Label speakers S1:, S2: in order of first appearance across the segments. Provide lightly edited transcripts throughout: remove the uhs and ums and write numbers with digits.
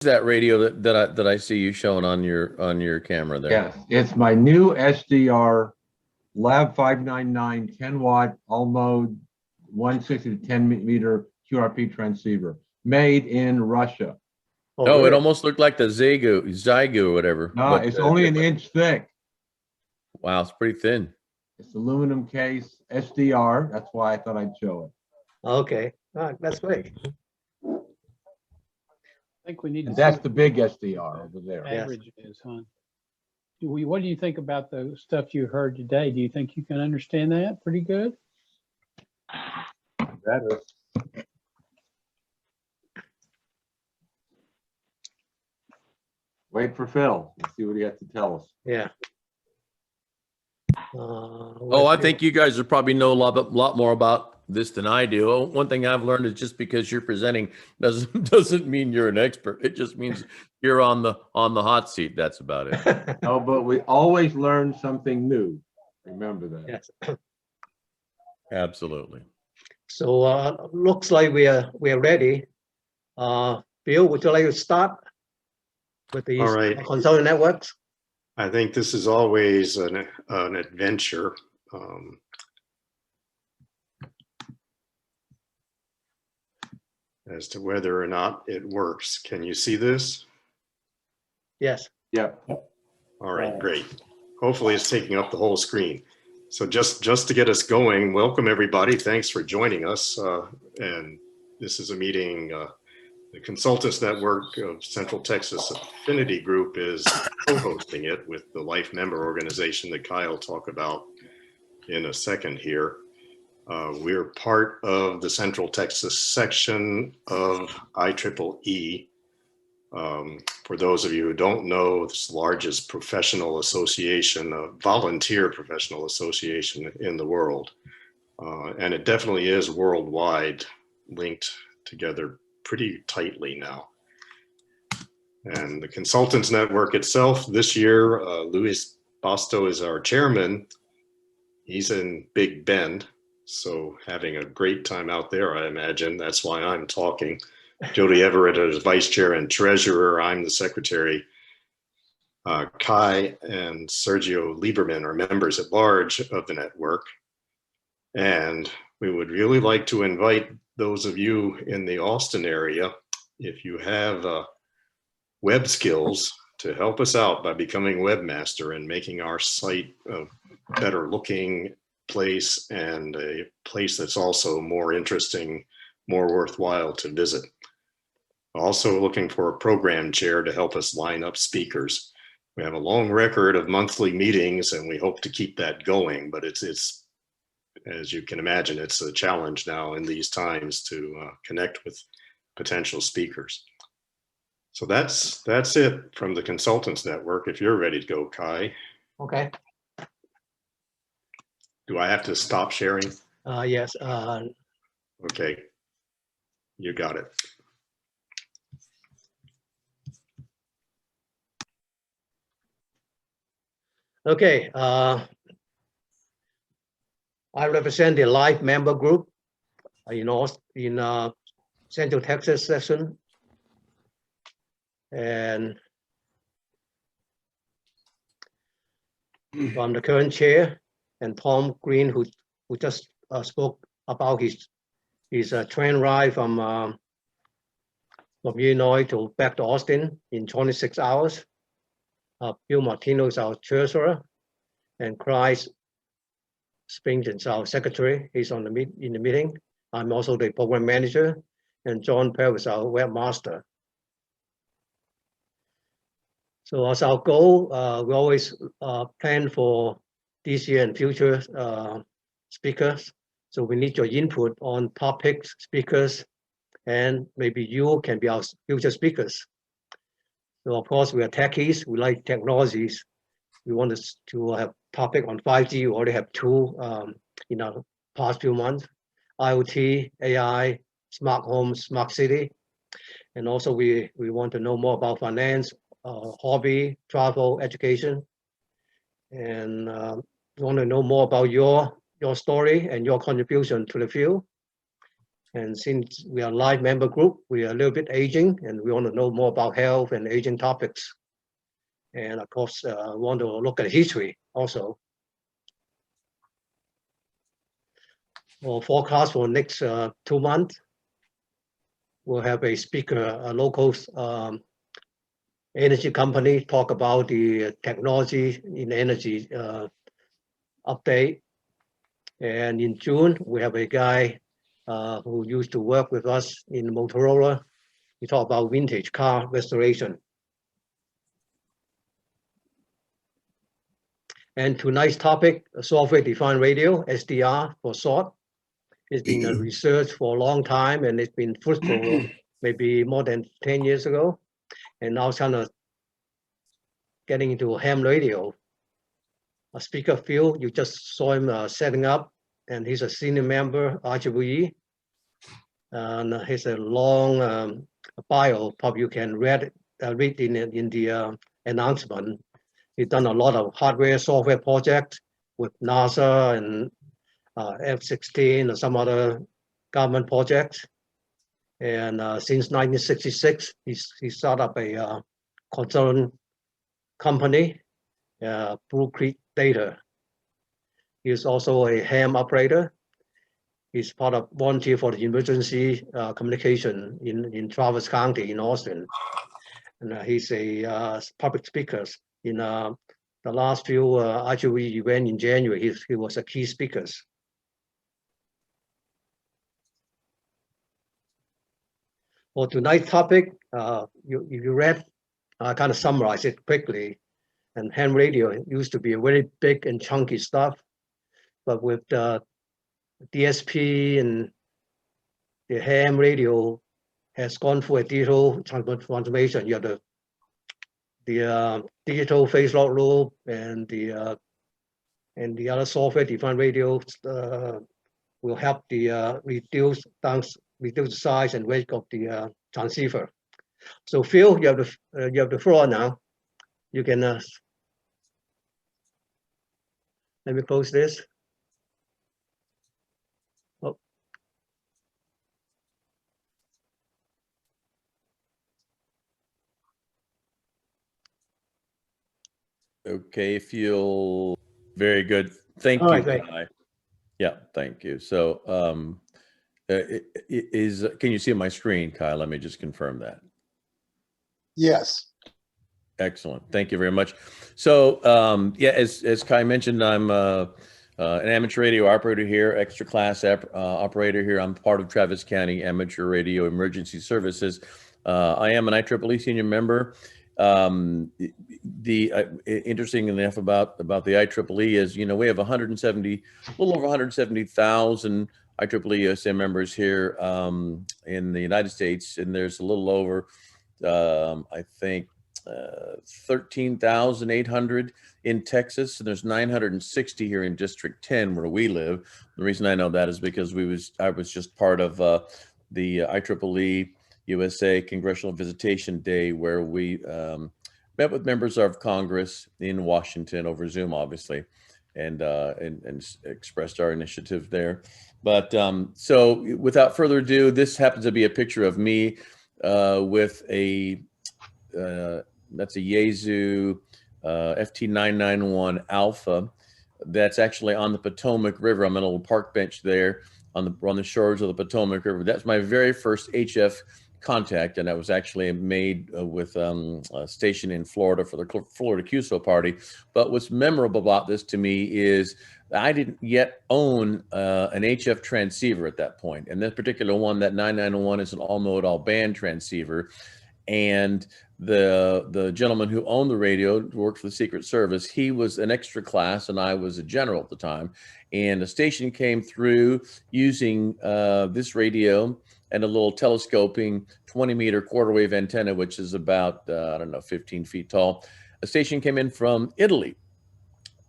S1: that radio that I see you showing on your camera there?
S2: Yes, it's my new SDR Lab 599 10-watt all mode 160 to 10 meter QRP transceiver made in Russia.
S1: Oh, it almost looked like the Zygu or whatever.
S2: No,
S1: but,
S2: it's only an inch thick.
S1: Wow, it's pretty thin.
S2: It's aluminum case SDR. That's why I thought I'd show it.
S3: Okay, all right, that's great.
S4: I think we need to
S2: And
S4: see
S2: that's
S4: what
S2: the big SDR over there.
S4: average is, huh? What do you think about the stuff you heard today? Do you think you can understand that pretty good?
S2: Better. Wait for Phil. Let's see what he has to tell us.
S3: Yeah.
S1: Oh, I think you guys would probably know a lot more about this than I do. Oh, one thing I've learned is just because you're presenting doesn't mean you're an expert. It just means you're on the hot seat. That's about it.
S2: Oh, but we always learn something new. Remember that.
S3: Yes.
S1: Absolutely.
S3: So looks like we are ready. Bill, would you like to start with these
S5: All right.
S3: consulting networks?
S5: I think this is always an adventure. As to whether or not it works. Can you see this?
S3: Yes.
S2: Yep.
S5: All right, great. Hopefully it's taking up the whole screen. So just to get us going, welcome everybody. Thanks for joining us. And this is a meeting, the Consultants Network of Central Texas Affinity Group is co-hosting it with the Life Member Organization that Kyle will talk about in a second here. We're part of the Central Texas section of IEEE. For those of you who don't know, it's the largest professional association, volunteer professional association in the world. And it definitely is worldwide, linked together pretty tightly now. And the Consultants Network itself, this year, Luis Basto is our chairman. He's in Big Bend, so having a great time out there, I imagine. That's why I'm talking. Jody Everett is vice chair and treasurer. I'm the secretary. Kai and Sergio Lieberman are members at large of the network. And we would really like to invite those of you in the Austin area, if you have web skills, to help us out by becoming webmaster and making our site a better looking place and a place that's also more interesting, more worthwhile to visit. Also looking for a program chair to help us line up speakers. We have a long record of monthly meetings and we hope to keep that going, but it's as you can imagine, it's a challenge now in these times to connect with potential speakers. So that's it from the Consultants Network. If you're ready to go, Kai.
S3: Okay.
S5: Do I have to stop sharing?
S3: Yes.
S5: Okay, you got it.
S3: Okay. I represent the Life Member Group in Central Texas section, and I'm the current chair. And Tom Green, who just spoke about his train ride from Illinois to back to Austin in 26 hours. Bill Martino is our treasurer, and Chris Springton is our secretary. He's in the meeting. I'm also the program manager, and John Pell is our webmaster. So as our goal, we always plan for this year and future speakers. So we need your input on topics, speakers, and maybe you can be our future speakers. So of course we are techies, we like technologies. We want to have topic on 5G. We already have two in our past few months: IoT, AI, smart home, smart city. And also we want to know more about finance, hobby, travel, education. And we want to know more about your story and your contribution to the field. And since we are a live member group, we are a little bit aging, and we want to know more about health and aging topics. And of course, want to look at history also. For forecast for next 2 months, we'll have a speaker, a local energy company, talk about the technology in energy update. And in June, we have a guy who used to work with us in Motorola. We talk about vintage car restoration. And tonight's topic, software-defined radio, SDR for short. It's been a research for a long time, and it's been fruitful maybe more than 10 years ago. And now it's kind of getting into ham radio. A speaker Phil, you just saw him setting up, and he's a senior member, IEEE. And he's a long bio, probably you can read in the announcement. He's done a lot of hardware, software projects with NASA and F-16 and some other government projects. And since 1966, he started up a consultant company, Blue Creek Data. He's also a ham operator. He's part of volunteer for the emergency communication in Travis County in Austin. And he's a public speaker. In the last few IEEE event in January, he was a key speaker. For tonight's topic, if you read, I kind of summarize it quickly. And ham radio used to be a very big and chunky stuff, but with the DSP and the ham radio has gone through a digital transformation. You have the digital phase lock loop and the other software-defined radio will help the reduce the size and weight of the transceiver. So Phil, you have the floor now. You can let me close this. Oh.
S1: Okay, if you'll, very good. Thank
S3: All
S1: you,
S3: right,
S1: Kai. Yeah, thank you. So can you see my screen, Kai? Let me just confirm that.
S6: Yes.
S1: Excellent. Thank you very much. So yeah, as Kai mentioned, I'm an amateur radio operator here, extra class operator here. I'm part of Travis County Amateur Radio Emergency Services. I am an IEEE senior member. Interesting enough about the IEEE is, you know, we have a little over 170,000 IEEE USA members here in the United States, and there's a little over, I think, 13,800 in Texas, and there's 960 here in District 10 where we live. The reason I know that is because I was just part of the IEEE USA Congressional Visitation Day, where we met with members of Congress in Washington over Zoom, obviously, and expressed our initiative there. But so without further ado, this happens to be a picture of me with a that's a Yaesu FT991 Alpha. That's actually on the Potomac River. I'm on a little park bench there on the shores of the Potomac River. That's my very first HF contact, and I was actually made with a station in Florida for the Florida QSO party. But what's memorable about this to me is I didn't yet own an HF transceiver at that point. And this particular one, that 991, is an all-mode, all-band transceiver. And the gentleman who owned the radio, worked for the Secret Service, he was an extra class and I was a general at the time. And the station came through using this radio and a little telescoping 20-meter quarter wave antenna, which is about, I don't know, 15 feet tall. A station came in from Italy.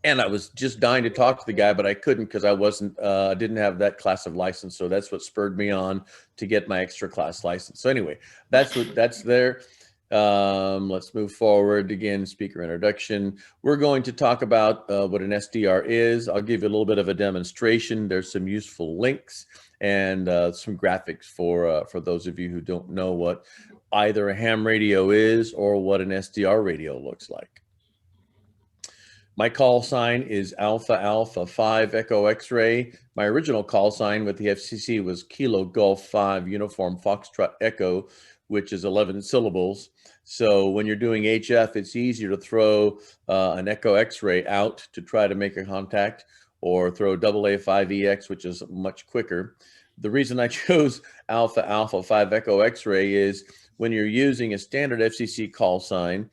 S1: And I was just dying to talk to the guy, but I couldn't because I didn't have that class of license. So that's what spurred me on to get my extra class license. So anyway, that's there. Let's move forward. Again, speaker introduction. We're going to talk about what an SDR is. I'll give you a little bit of a demonstration. There's some useful links and some graphics for those of you who don't know what either a ham radio is or what an SDR radio looks like. My call sign is Alpha Alpha 5 Echo X-ray. My original call sign with the FCC was Kilo Golf 5 Uniform Foxtrot Echo, which is 11 syllables. So when you're doing HF, it's easier to throw an Echo X-ray out to try to make a contact, or throw AA5EX, which is much quicker. The reason I chose Alpha Alpha 5 Echo X-ray is when you're using a standard FCC call sign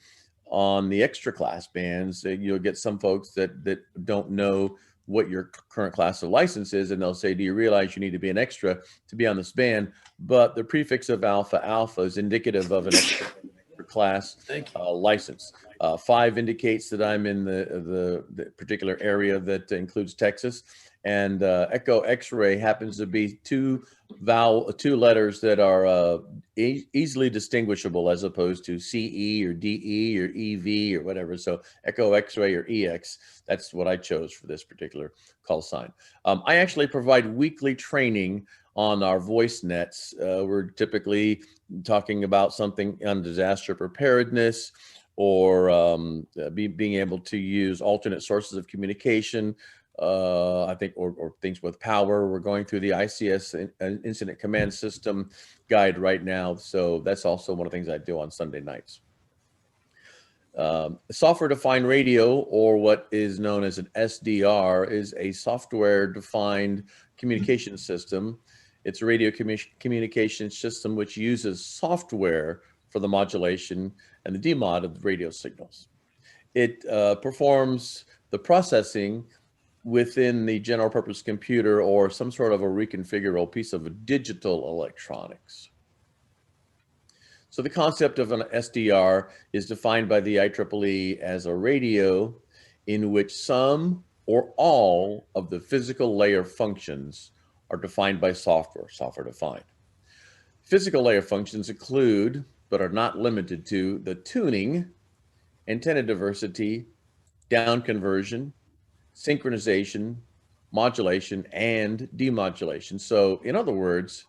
S1: on the extra class bands, you'll get some folks that don't know what your current class of license is, and they'll say, do you realize you need to be an extra to be on this band? But the prefix of Alpha Alpha is indicative of an extra class license. 5 indicates that I'm in the particular area that includes Texas, and Echo X-ray happens to be two letters that are easily distinguishable, as opposed to CE or DE or EV or whatever. So Echo X-ray or EX, that's what I chose for this particular call sign. I actually provide weekly training on our voice nets. We're typically talking about something on disaster preparedness, or being able to use alternate sources of communication, I think, or things with power. We're going through the ICS Incident Command System guide right now. So that's also one of the things I do on Sunday nights. Software-defined radio, or what is known as an SDR, is a software-defined communication system. It's a radio communication system which uses software for the modulation and the demod of the radio signals. It performs the processing within the general purpose computer or some sort of a reconfigurable piece of digital electronics. So the concept of an SDR is defined by the IEEE as a radio in which some or all of the physical layer functions are defined by software defined. Physical layer functions include, but are not limited to, the tuning, antenna diversity, down conversion, synchronization, modulation, and demodulation. So in other words,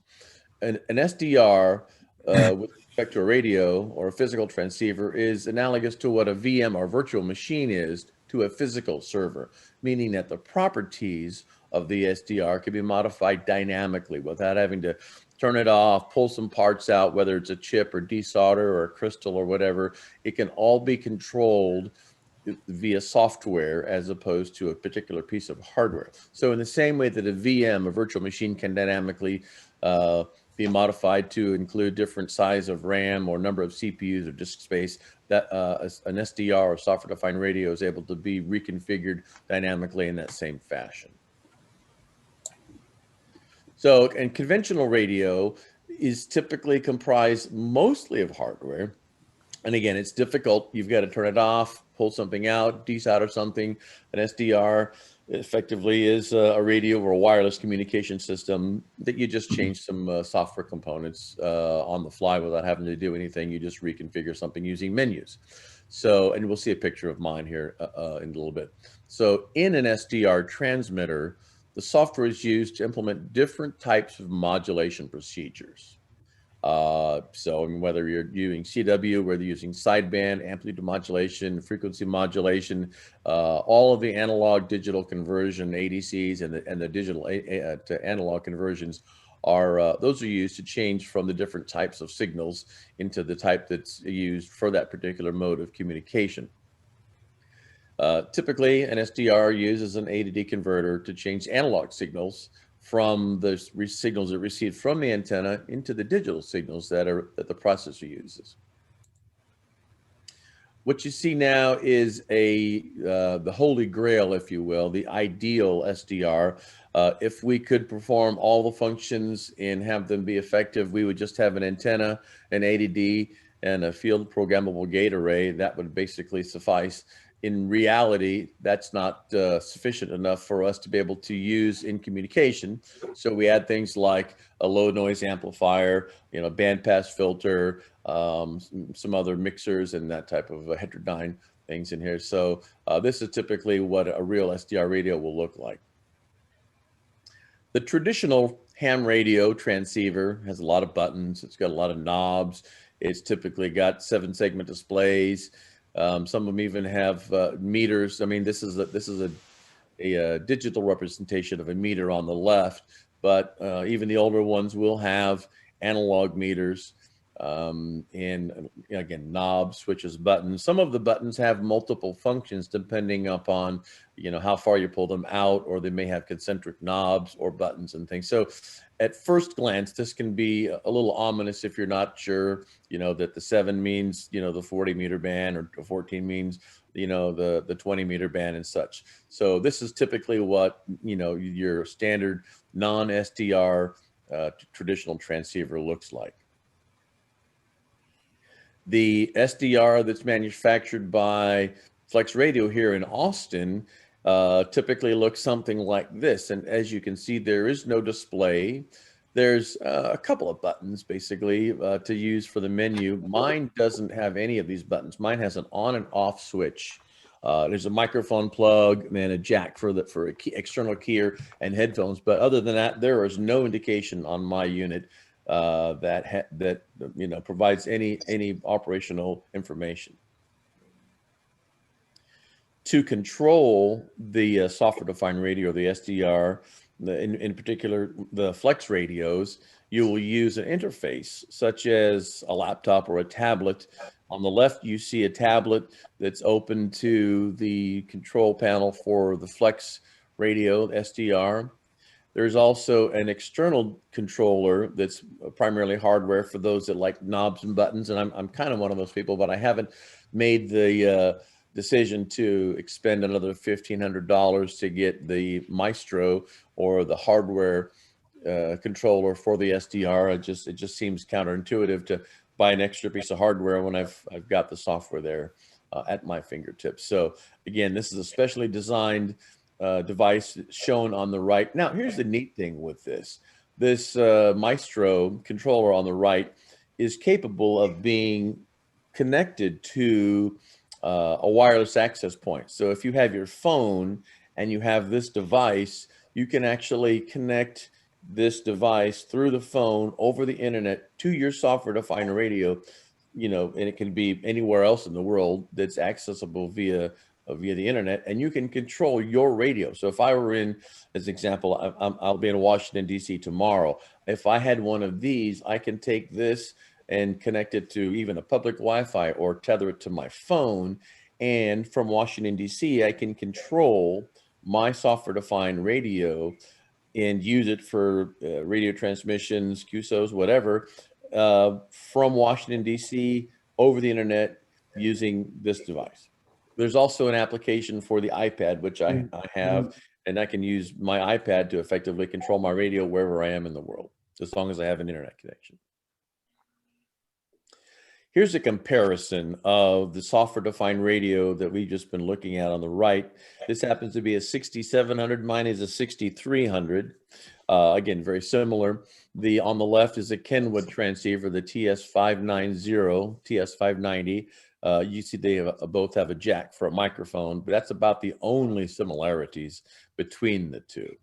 S1: an SDR with respect to a radio or a physical transceiver is analogous to what a VM or virtual machine is to a physical server, meaning that the properties of the SDR can be modified dynamically without having to turn it off, pull some parts out, whether it's a chip or desolder or a crystal or whatever. It can all be controlled via software as opposed to a particular piece of hardware. So in the same way that a VM, a virtual machine, can dynamically be modified to include different size of RAM or number of CPUs or disk space, that an SDR or software-defined radio is able to be reconfigured dynamically in that same fashion. So, and conventional radio is typically comprised mostly of hardware. And again, it's difficult. You've got to turn it off, pull something out, desolder something. An SDR effectively is a radio or a wireless communication system that you just change some software components on the fly without having to do anything. You just reconfigure something using menus. So, and we'll see a picture of mine here in a little bit. So in an SDR transmitter, the software is used to implement different types of modulation procedures. So I mean, whether you're using CW, whether you're using sideband, amplitude modulation, frequency modulation, all of the analog digital conversion, ADCs, and the digital to analog conversions are, those are used to change from the different types of signals into the type that's used for that particular mode of communication. Typically, an SDR uses an A to D converter to change analog signals from the signals it received from the antenna into the digital signals that the processor uses. What you see now is the holy grail, if you will, the ideal SDR. If we could perform all the functions and have them be effective, we would just have an antenna, an A to D, and a field programmable gate array. That would basically suffice. in reality, that's not sufficient enough for us to be able to use in communication. So we add things like a low noise amplifier, you know, bandpass filter, some other mixers and that type of heterodyne things in here. So this is typically what a real SDR radio will look like. The traditional ham radio transceiver has a lot of buttons. It's got a lot of knobs. It's typically got 7-segment displays. Some of them even have meters. I mean, this is a digital representation of a meter on the left, but even the older ones will have analog meters, and again, knobs, switches, buttons. Some of the buttons have multiple functions depending upon, you know, how far you pull them out, or they may have concentric knobs or buttons and things. So at first glance, this can be a little ominous if you're not sure, you know, that the 7 means, you know, the 40-meter band, or 14 means, you know, the 20-meter band and such. So this is typically what, you know, your standard non-SDR traditional transceiver looks like. The SDR that's manufactured by Flex Radio here in Austin typically looks something like this. And as you can see, there is no display. There's a couple of buttons basically to use for the menu. Mine doesn't have any of these buttons. Mine has an on and off switch. There's a microphone plug and a jack for a external keyer and headphones. But other than that, there is no indication on my unit that you know, provides any operational information. To control the software-defined radio, the SDR, in particular the Flex radios, you will use an interface such as a laptop or a tablet. On the left, you see a tablet that's open to the control panel for the Flex radio, SDR. There's also an external controller that's primarily hardware for those that like knobs and buttons. And I'm kind of one of those people, but I haven't made the decision to expend another $1,500 to get the Maestro or the hardware controller for the SDR. It just seems counterintuitive to buy an extra piece of hardware when I've got the software there at my fingertips. So again, this is a specially designed device shown on the right. Now, here's the neat thing with this. This Maestro controller on the right is capable of being connected to a wireless access point. So if you have your phone and you have this device, you can actually connect this device through the phone over the internet to your software-defined radio, you know, and it can be anywhere else in the world that's accessible via the internet, and you can control your radio. So if I were in, as an example, I'll be in Washington, D.C. tomorrow. If I had one of these, I can take this and connect it to even a public Wi-Fi or tether it to my phone. And from Washington, D.C., I can control my software-defined radio and use it for radio transmissions, QSOs, whatever, from Washington, D.C. over the internet using this device. There's also an application for the iPad, which I have, and I can use my iPad to effectively control my radio wherever I am in the world, as long as I have an internet connection. Here's a comparison of the software-defined radio that we've just been looking at on the right. This happens to be a 6700. Mine is a 6300. Again, very similar. On the left is a Kenwood transceiver, the TS590, TS590. You see they both have a jack for a microphone, but that's about the only similarities between the two.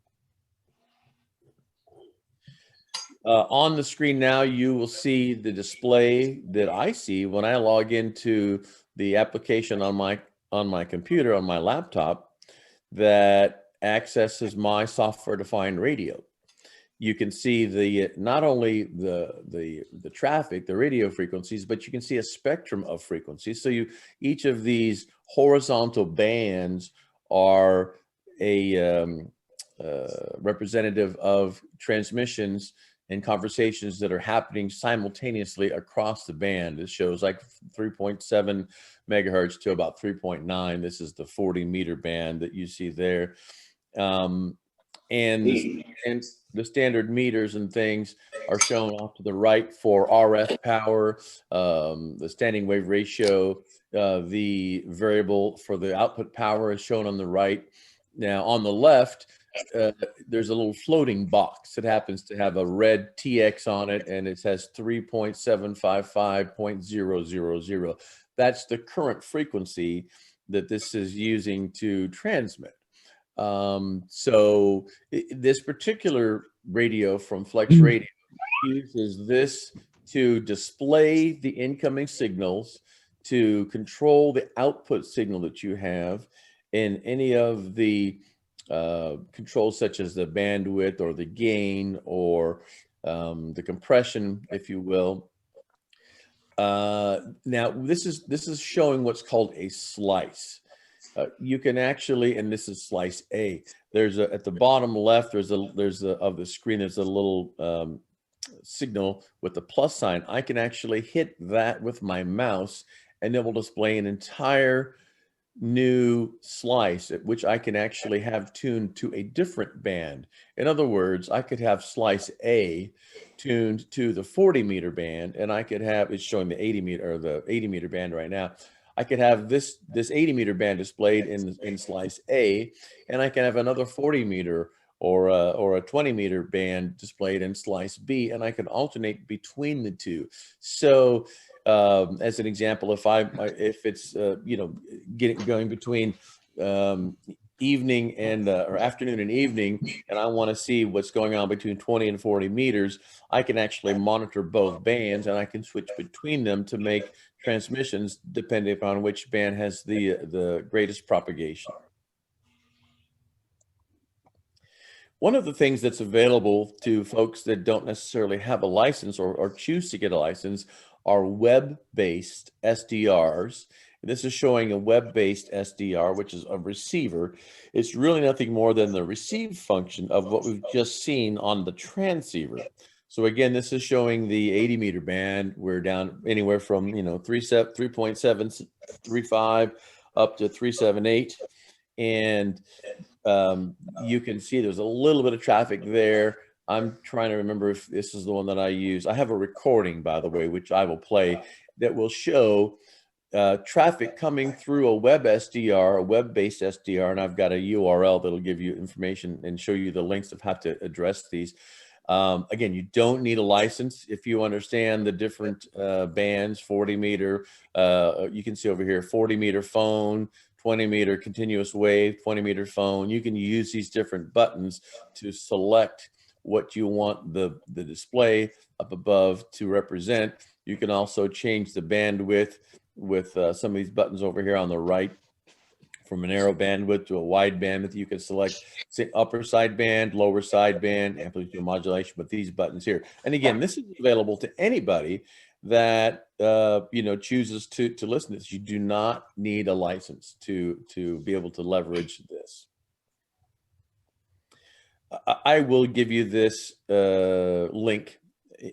S1: On the screen now, you will see the display that I see when I log into the application on my computer, on my laptop, that accesses my software-defined radio. You can see not only the traffic, the radio frequencies, but you can see a spectrum of frequencies. So each of these horizontal bands are a representative of transmissions and conversations that are happening simultaneously across the band. It shows like 3.7 megahertz to about 3.9. This is the 40-meter band that you see there. and the standard meters and things are shown off to the right for RF power, the standing wave ratio, the variable for the output power is shown on the right. Now on the left, there's a little floating box that happens to have a red TX on it, and it says 3.755.000. That's the current frequency that this is using to transmit. So this particular radio from Flex Radio uses this to display the incoming signals, to control the output signal that you have in any of the controls such as the bandwidth or the gain or the compression, if you will. Now this is showing what's called a slice. You can actually, and this is slice A. There's a, at the bottom left, there's a of the screen, there's a little signal with the plus sign. I can actually hit that with my mouse, and it will display an entire new slice, which I can actually have tuned to a different band. In other words, I could have slice A tuned to the 40 meter band, and I could have, it's showing the 80 meter or the 80 meter band right now. I could have this 80 meter band displayed in slice A, and I can have another 40 meter or a 20 meter band displayed in slice B, and I can alternate between the two. So as an example, if it's you know, going between evening and or afternoon and evening, and I want to see what's going on between 20 and 40 meters, I can actually monitor both bands, and I can switch between them to make transmissions depending upon which band has the greatest propagation. One of the things that's available to folks that don't necessarily have a license or choose to get a license are web-based SDRs. This is showing a web-based SDR, which is a receiver. It's really nothing more than the receive function of what we've just seen on the transceiver. So again, this is showing the 80 meter band. We're down anywhere from 3.735 up to 378, and you can see there's a little bit of traffic there. I'm trying to remember if this is the one that I use. I have a recording, by the way, which I will play, that will show traffic coming through a web SDR, a web-based SDR, and I've got a URL that'll give you information and show you the links of how to address these. Again, you don't need a license if you understand the different bands. 40 meter, you can see over here, 40 meter phone, 20 meter continuous wave, 20 meter phone. You can use these different buttons to select what you want the display up above to represent. You can also change the bandwidth with some of these buttons over here on the right, from a narrow bandwidth to a wide bandwidth. You can select upper sideband, lower sideband, amplitude modulation with these buttons here. And again, this is available to anybody that chooses to listen to this. You do not need a license to be able to leverage this. I will give you this link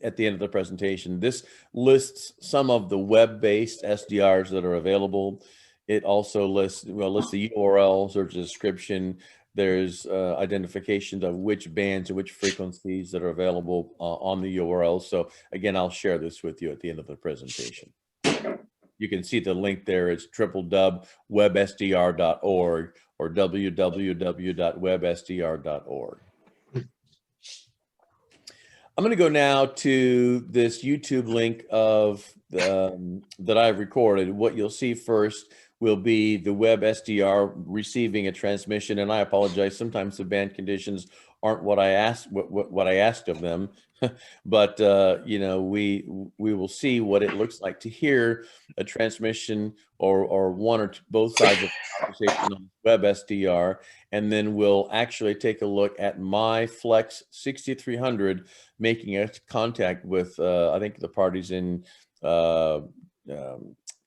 S1: at the end of the presentation. This lists some of the web-based SDRs that are available. It also lists the URLs or description. There's identification of which bands and which frequencies that are available on the URL. So again, I'll share this with you at the end of the presentation. You can see the link there. It's www.websdr.org or www.websdr.org. I'm going to go now to this YouTube link of that I've recorded. What you'll see first will be the web SDR receiving a transmission, and I apologize. Sometimes the band conditions aren't what I asked of them, but we will see what it looks like to hear a transmission or one or both sides of the conversation on web SDR, and then we'll actually take a look at my Flex 6300 making a contact with I think the parties in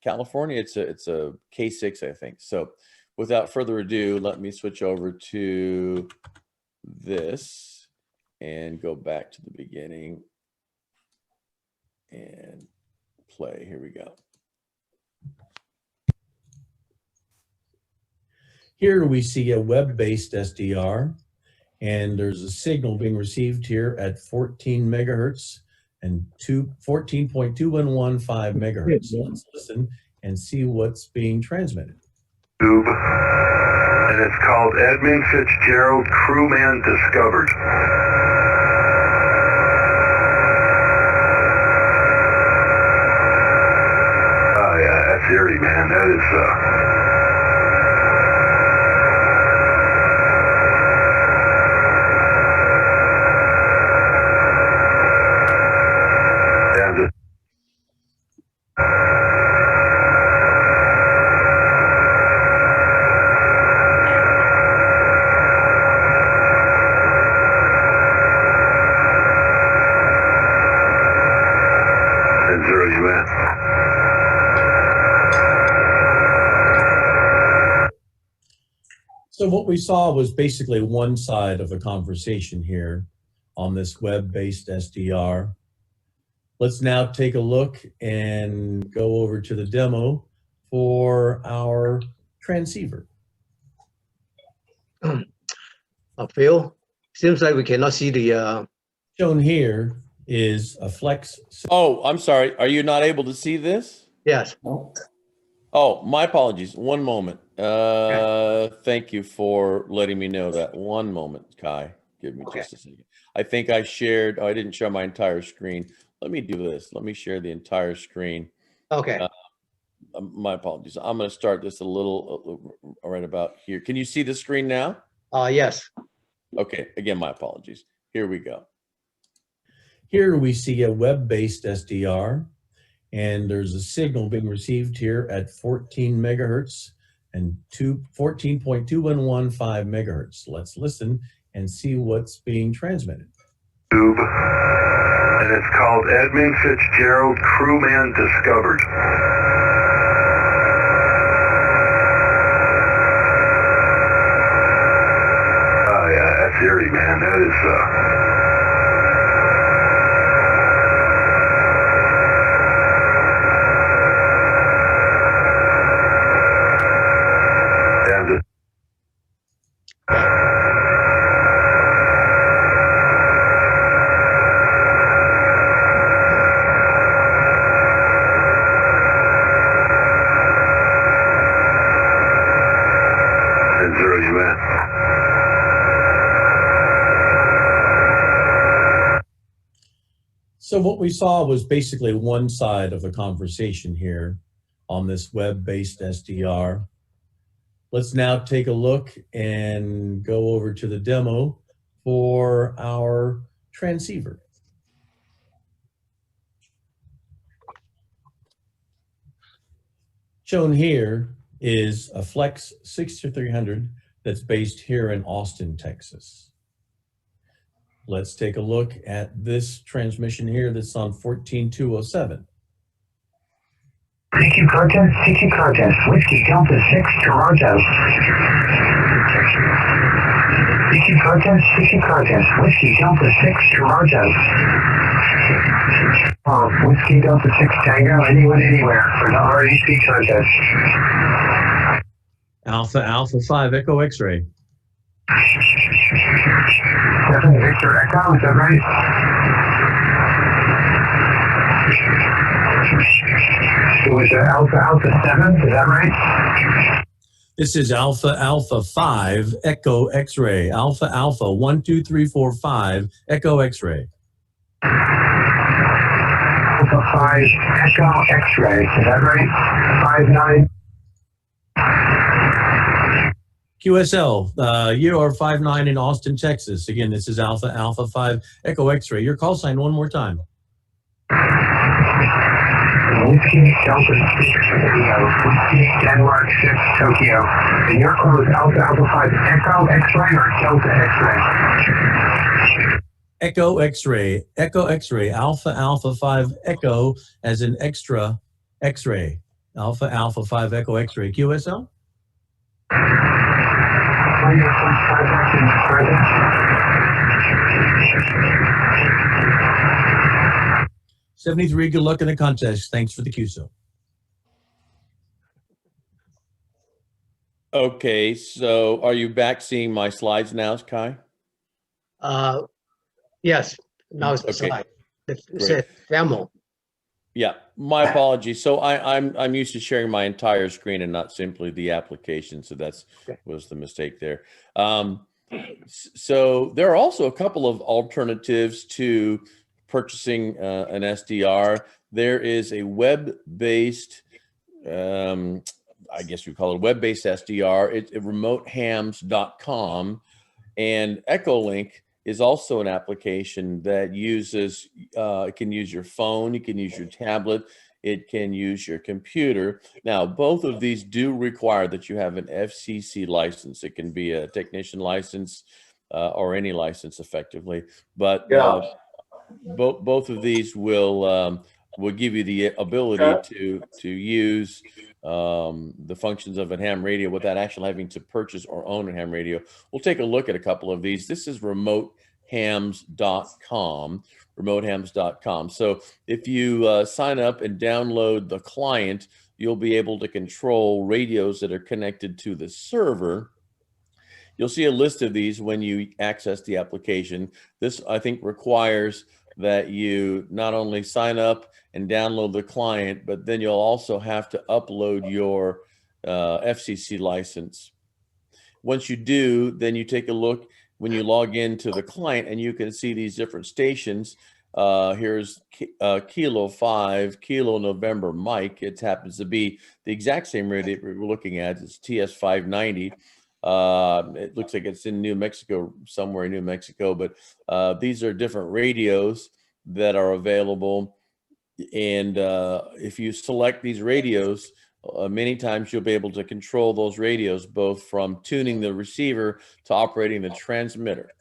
S1: California. It's a K6, I think. So without further ado, let me switch over to this and go back to the beginning and play. Here we go. Here we see a web-based SDR, and there's a signal being received here at 14 megahertz and 14.2115 megahertz. Let's listen and see what's being transmitted.
S7: Tube, and it's called Edmund Fitzgerald Crewman Discovered. Oh yeah, that's eerie, man. That is and zero you in.
S1: So what we saw was basically one side of the conversation here on this web-based SDR. Let's now take a look and go over to the demo for our transceiver.
S3: Phil, seems like we cannot see the,
S1: Shown here is a flex. Oh, I'm sorry. Are you not able to see this?
S3: yes.
S1: Oh, my apologies. One moment. Thank you for letting me know that. One moment, Kai. Give me just a second. I think I shared, oh, I didn't share my entire screen. Let me do this. Let me share the entire screen.
S3: Okay.
S1: My apologies. I'm going to start this a little right about here. Can you see the screen now?
S3: Yes.
S1: Okay. Again, my apologies. Here we go. Here we see a web-based SDR, and there's a signal being received here at 14 megahertz and 14.2115 megahertz. Let's listen and see what's being transmitted.
S7: Tube, and it's called Edmund Fitzgerald Crewman Discovered. Oh yeah, that's eerie, man. That is and zero you in.
S1: So what we saw was basically one side of the conversation here on this web-based SDR. Let's now take a look and go over to the demo for our transceiver. Shown here is a Flex 6300 that's based here in Austin, Texas. Let's take a look at this transmission here that's on 14207.
S8: CQ contest, Whiskey Delta 6 Toronto. CQ contest, Whiskey Delta 6 Toronto. Whiskey Delta 6 Tango, anyone, anywhere for the REC contest.
S1: Alpha 5 Echo X-ray.
S8: 7 Victor Echo, is that right? It was Alpha 7, is that right?
S1: This is Alpha 5 Echo X-ray. Alpha 1 2 3 4 5 Echo X-ray.
S8: Alpha 5 Echo X-ray, is that right? 59.
S1: QSL, you are 59 in Austin, Texas. Again, this is Alpha 5 Echo X-ray. Your call sign one more time.
S8: Whiskey Delta 6 Tokyo, Whiskey Denmark 6 Tokyo. And your code is Alpha 5 Echo X-ray or Delta X-ray?
S1: Echo X-ray, Echo X-ray, Alpha 5 Echo as an extra X-ray. Alpha 5 Echo X-ray. QSL? 73, good luck in the contest. Thanks for the QSO. Okay, so are you back seeing my slides now, Kai?
S3: Yes, now it's the
S1: Okay,
S3: slide. It
S1: great.
S3: says demo.
S1: Yeah, my apologies. So I'm used to sharing my entire screen and not simply the application. So that's
S3: Okay.
S1: was the mistake there. So there are also a couple of alternatives to purchasing an SDR. There is a web-based, I guess we call it web-based SDR. It's remotehams.com, and Echolink is also an application that uses, it can use your phone, you can use your tablet, it can use your computer. Now, both of these do require that you have an FCC license. It can be a technician license or any license effectively, but both of these will give you the ability to use the functions of a ham radio without actually having to purchase or own a ham radio. We'll take a look at a couple of these. This is remotehams.com, remotehams.com. So if you sign up and download the client, you'll be able to control radios that are connected to the server. You'll see a list of these when you access the application. This, I think, requires that you not only sign up and download the client, but then you'll also have to upload your FCC license. Once you do, then you take a look when you log into the client and you can see these different stations. Here's Kilo 5, Kilo November Mike. It happens to be the exact same radio we're looking at. It's TS 590. It looks like it's in New Mexico, somewhere in New Mexico, but these are different radios that are available. And if you select these radios, many times you'll be able to control those radios, both from tuning the receiver to operating the transmitter.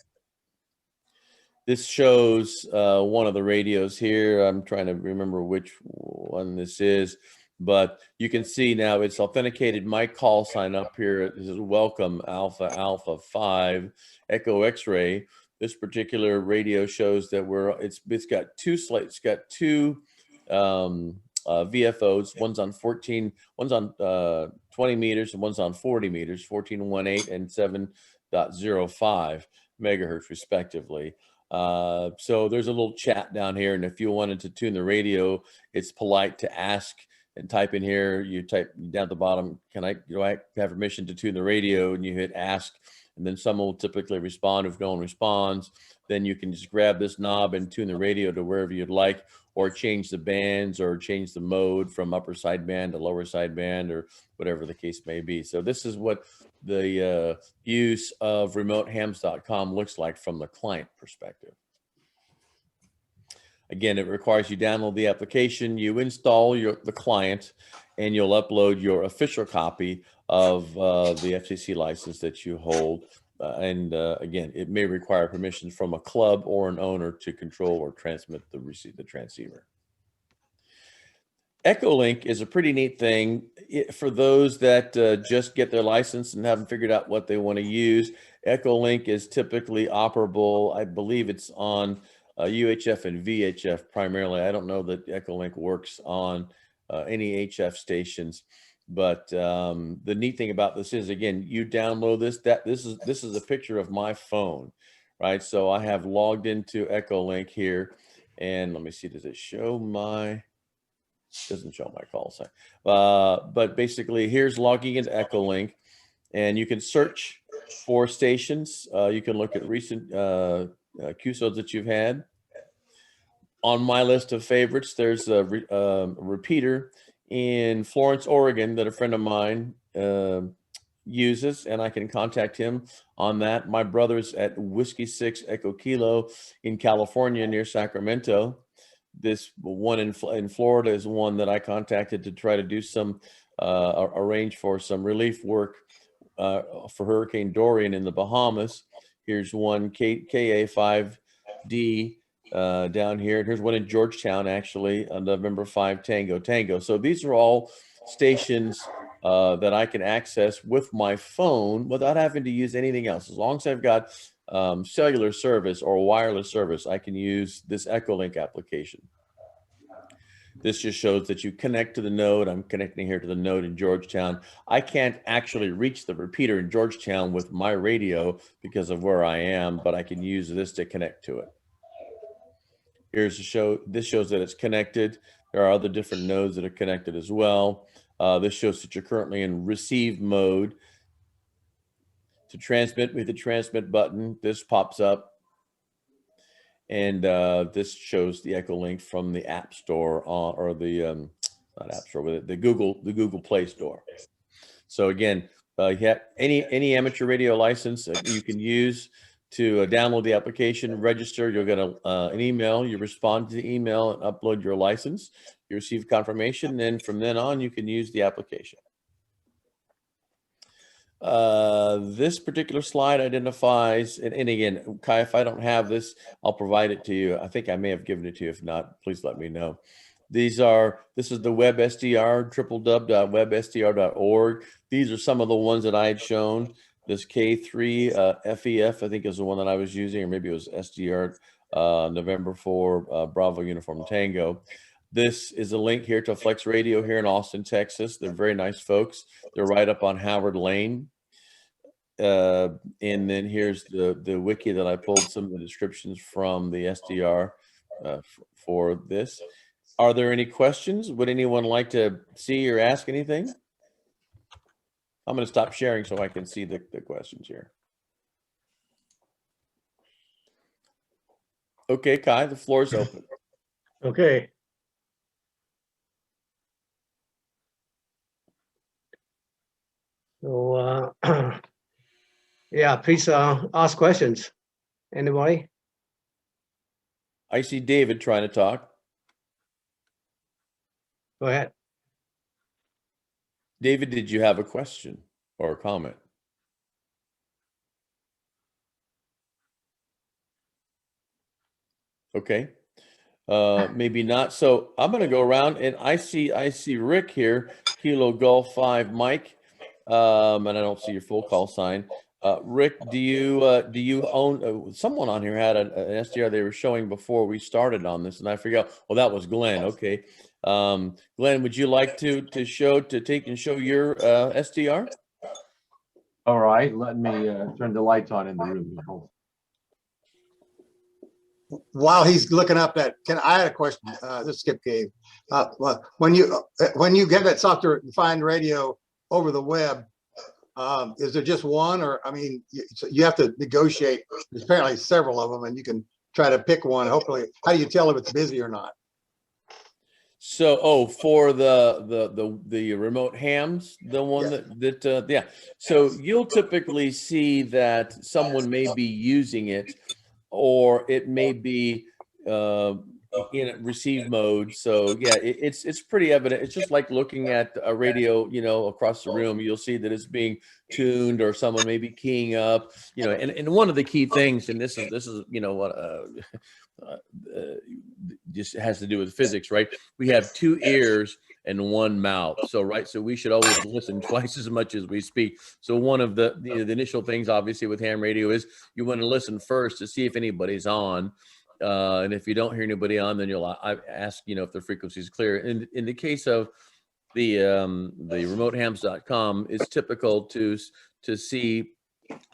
S1: This shows one of the radios here. I'm trying to remember which one this is, but you can see now it's authenticated. My call sign up here is welcome Alpha Alpha 5 Echo X-ray. This particular radio shows that it's got two slates. It's got two VFOs. One's on 14, one's on 20 meters, and one's on 40 meters, 14.18 and 7.05 megahertz respectively. So there's a little chat down here, and if you wanted to tune the radio, it's polite to ask and type in here. You type down at the bottom, do I have permission to tune the radio? And you hit ask, and then someone will typically respond. If no one responds, then you can just grab this knob and tune the radio to wherever you'd like, or change the bands, or change the mode from upper sideband to lower sideband, or whatever the case may be. So this is what the use of remotehams.com looks like from the client perspective. Again, it requires you download the application, you install the client, and you'll upload your official copy of the FCC license that you hold. Again, it may require permission from a club or an owner to control or transmit the transceiver. Echolink is a pretty neat thing for those that just get their license and haven't figured out what they want to use. Echolink is typically operable. I believe it's on UHF and VHF primarily. I don't know that Echolink works on any HF stations, but the neat thing about this is, again, you download this. This is a picture of my phone, right? So I have logged into Echolink here, and let me see. Does it show my? Doesn't show my call sign. But basically, here's logging into Echolink, and you can search for stations. You can look at recent QSOs that you've had. On my list of favorites, there's a repeater in Florence, Oregon that a friend of mine uses, and I can contact him on that. My brother's at Whiskey 6 Echo Kilo in California near Sacramento. This one in Florida is one that I contacted to try to do some arrange for some relief work for Hurricane Dorian in the Bahamas. Here's one KA5D down here. And here's one in Georgetown, actually, on November 5 Tango Tango. So these are all stations that I can access with my phone without having to use anything else. As long as I've got cellular service or wireless service, I can use this Echolink application. This just shows that you connect to the node. I'm connecting here to the node in Georgetown. I can't actually reach the repeater in Georgetown with my radio because of where I am, but I can use this to connect to it. Here's the show. This shows that it's connected. There are other different nodes that are connected as well. This shows that you're currently in receive mode. To transmit, with the transmit button, this pops up. And this shows the Echolink from the App Store or the not App Store, but the Google Play Store. So again, you have any amateur radio license you can use to download the application, register. You'll get an email. You respond to the email and upload your license. You receive confirmation. Then from then on, you can use the application. This particular slide identifies, and again, Kai, if I don't have this, I'll provide it to you. I think I may have given it to you. If not, please let me know. This is the web SDR, www.websdr.org. These are some of the ones that I had shown. This K3 FEF, I think is the one that I was using, or maybe it was SDR November 4 Bravo Uniform Tango. This is a link here to Flex Radio here in Austin, Texas. They're very nice folks. They're right up on Howard Lane. And then here's the wiki that I pulled some of the descriptions from the SDR for this. Are there any questions? Would anyone like to see or ask anything? I'm going to stop sharing so I can see the questions here. Okay, Kai, the floor is open.
S3: Okay. So, yeah, please ask questions. Anybody?
S1: I see David trying to talk.
S3: Go ahead.
S1: David, did you have a question or a comment? Okay, maybe not. So I'm going to go around, and I see Rick here, Kilo Golf 5 Mike, and I don't see your full call sign. Rick, do you own? Someone on here had an SDR they were showing before we started on this, and I forgot. Well, that was Glenn. Okay, Glenn, would you like to take and show your SDR?
S2: All right, let me turn the lights on in the room.
S6: While he's looking up that, I had a question. This is Skip Cave. When you get that software defined radio over the web, is there just one, or I mean, you have to negotiate? There's apparently several of them, and you can try to pick one. Hopefully, how do you tell if it's busy or not?
S1: So, for the remote hams, the one that yeah. So you'll typically see that someone may be using it, or it may be in receive mode. So yeah, it's pretty evident. It's just like looking at a radio, across the room. You'll see that it's being tuned, or someone may be keying up, and one of the key things, and this is what just has to do with physics, right? We have two ears and one mouth. So we should always listen twice as much as we speak. So one of the initial things, obviously, with ham radio is you want to listen first to see if anybody's on. And if you don't hear anybody on, then you'll ask, if the frequency is clear. In the case of the remotehams.com, it's typical to see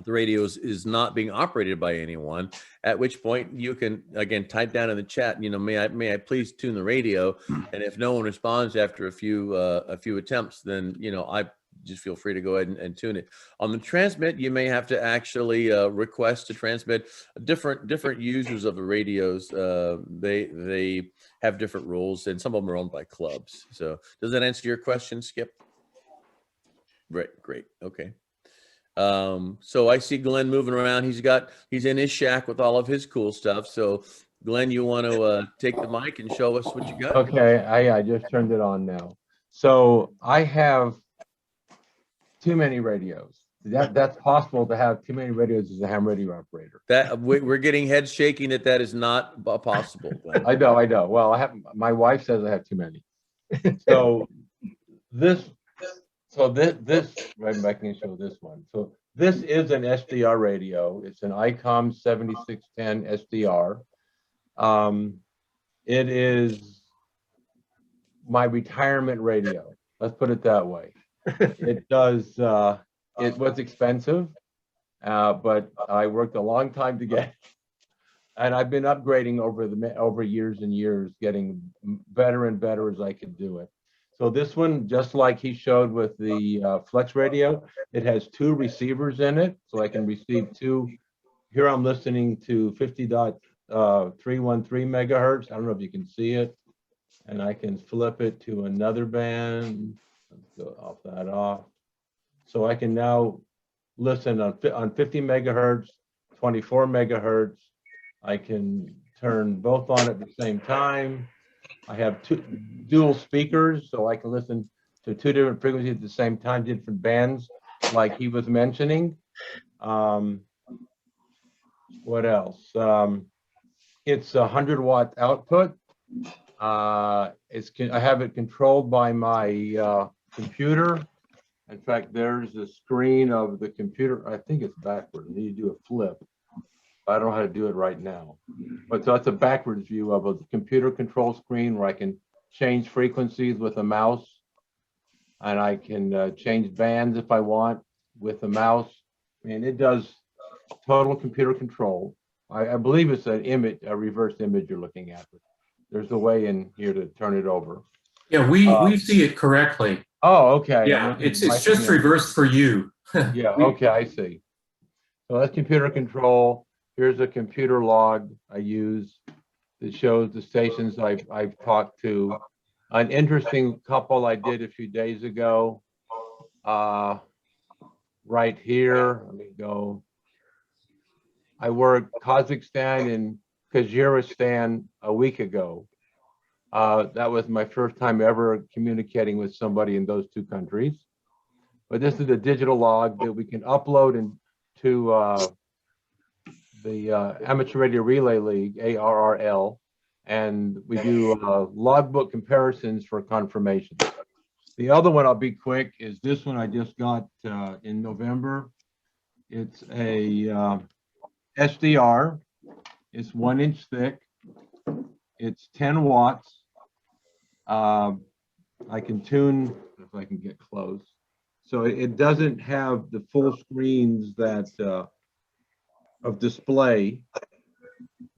S1: the radio is not being operated by anyone, at which point you can, again, type down in the chat, may I please tune the radio? And if no one responds after a few attempts, then, I just feel free to go ahead and tune it. On the transmit, you may have to actually request to transmit. Different users of the radios, they have different rules, and some of them are owned by clubs. So does that answer your question, Skip? Great. Okay. So I see Glenn moving around. He's in his shack with all of his cool stuff. So Glenn, you want to take the mic and show us what you got?
S2: Okay, I just turned it on now. So I have too many radios. That's possible to have too many radios as a ham radio operator.
S1: That we're getting head shaking that is not possible. Glenn.
S2: I know. Well, my wife says I have too many. So this right back and show this one. So this is an SDR radio. It's an ICOM 7610 SDR. It is my retirement radio. Let's put it that way. It does, it was expensive, but I worked a long time to get it. And I've been upgrading over years and years, getting better and better as I could do it. So this one, just like he showed with the Flex radio, it has 2 receivers in it, so I can receive 2. Here I'm listening to 50.313 megahertz. I don't know if you can see it, and I can flip it to another band. Let's go off. So I can now listen on 50 megahertz, 24 megahertz. I can turn both on at the same time. I have 2 dual speakers, so I can listen to 2 different frequencies at the same time, different bands, like he was mentioning. What else? It's a 100-watt output. I have it controlled by my computer. In fact, there's the screen of the computer. I think it's backwards. I need to do a flip. I don't know how to do it right now. But so that's a backwards view of a computer control screen where I can change frequencies with a mouse. And I can change bands if I want with a mouse. And it does total computer control. I believe it's an image, a reverse image you're looking at. There's a way in here to turn it over.
S9: Yeah, we see it correctly.
S2: Oh, okay.
S9: Yeah, it's just reversed for you.
S2: Yeah, okay, I see. So that's computer control. Here's a computer log I use that shows the stations I've talked to. An interesting couple I did a few days ago. Right here, let me go. I worked Kazakhstan and Kyrgyzstan a week ago. That was my first time ever communicating with somebody in those 2 countries. But this is a digital log that we can upload into the Amateur Radio Relay League, ARRL, and we do logbook comparisons for confirmation. The other one, I'll be quick, is this one I just got in November. It's a SDR. It's 1 inch thick. It's 10 watts. I can tune, if I can get close. So it doesn't have the full screens that of display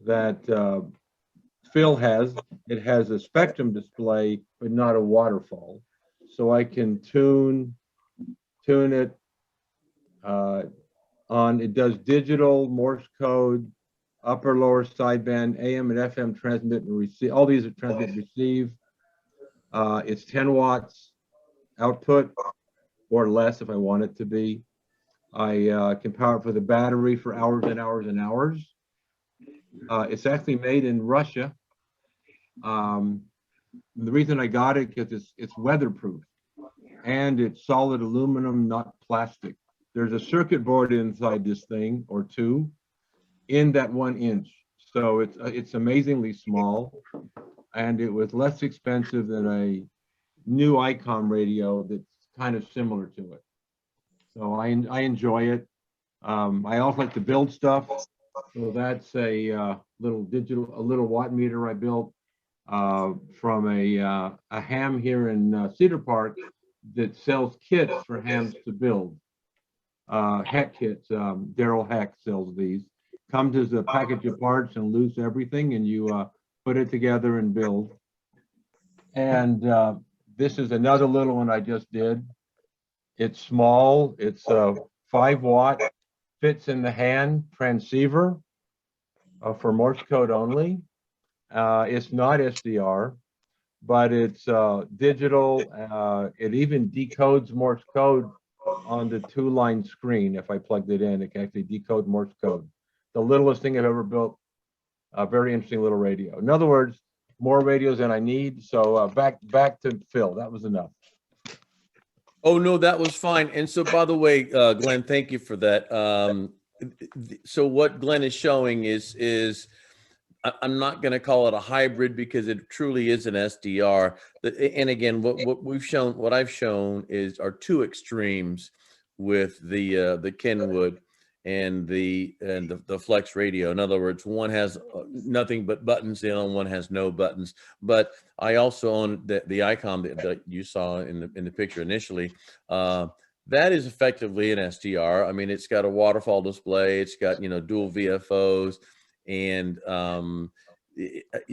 S2: that Phil has. It has a spectrum display, but not a waterfall. So I can tune it on. It does digital, Morse code, upper lower sideband, AM and FM transmit and receive. All these are transmit and receive. It's 10 watts output or less if I want it to be. I can power it for the battery for hours and hours and hours. It's actually made in Russia. The reason I got it because it's weatherproof and it's solid aluminum, not plastic. There's a circuit board inside this thing or 2 in that 1 inch. So it's amazingly small, and it was less expensive than a new ICOM radio that's kind of similar to it. So I enjoy it. I also like to build stuff. So that's a little watt meter I built from a ham here in Cedar Park that sells kits for hams to build. Heck kits. Daryl Heck sells these. Comes as a package of parts and loose everything, and you put it together and build. And this is another little one I just did. It's small. It's a 5 watt, fits in the hand transceiver for Morse code only. It's not SDR, but it's digital. It even decodes Morse code on the 2-line screen. If I plugged it in, it can actually decode Morse code. The littlest thing I've ever built. A very interesting little radio. In other words, more radios than I need. So back to Phil. That was enough.
S1: Oh, no, that was fine. And so, by the way, Glenn, thank you for that. So what Glenn is showing is I'm not going to call it a hybrid because it truly is an SDR. And again, what I've shown are 2 extremes with the Kenwood. and the flex radio. In other words, one has nothing but buttons, the other one has no buttons. But I also own the icon that you saw in the picture initially. That is effectively an SDR. I mean, it's got a waterfall display, it's got, dual VFOs, and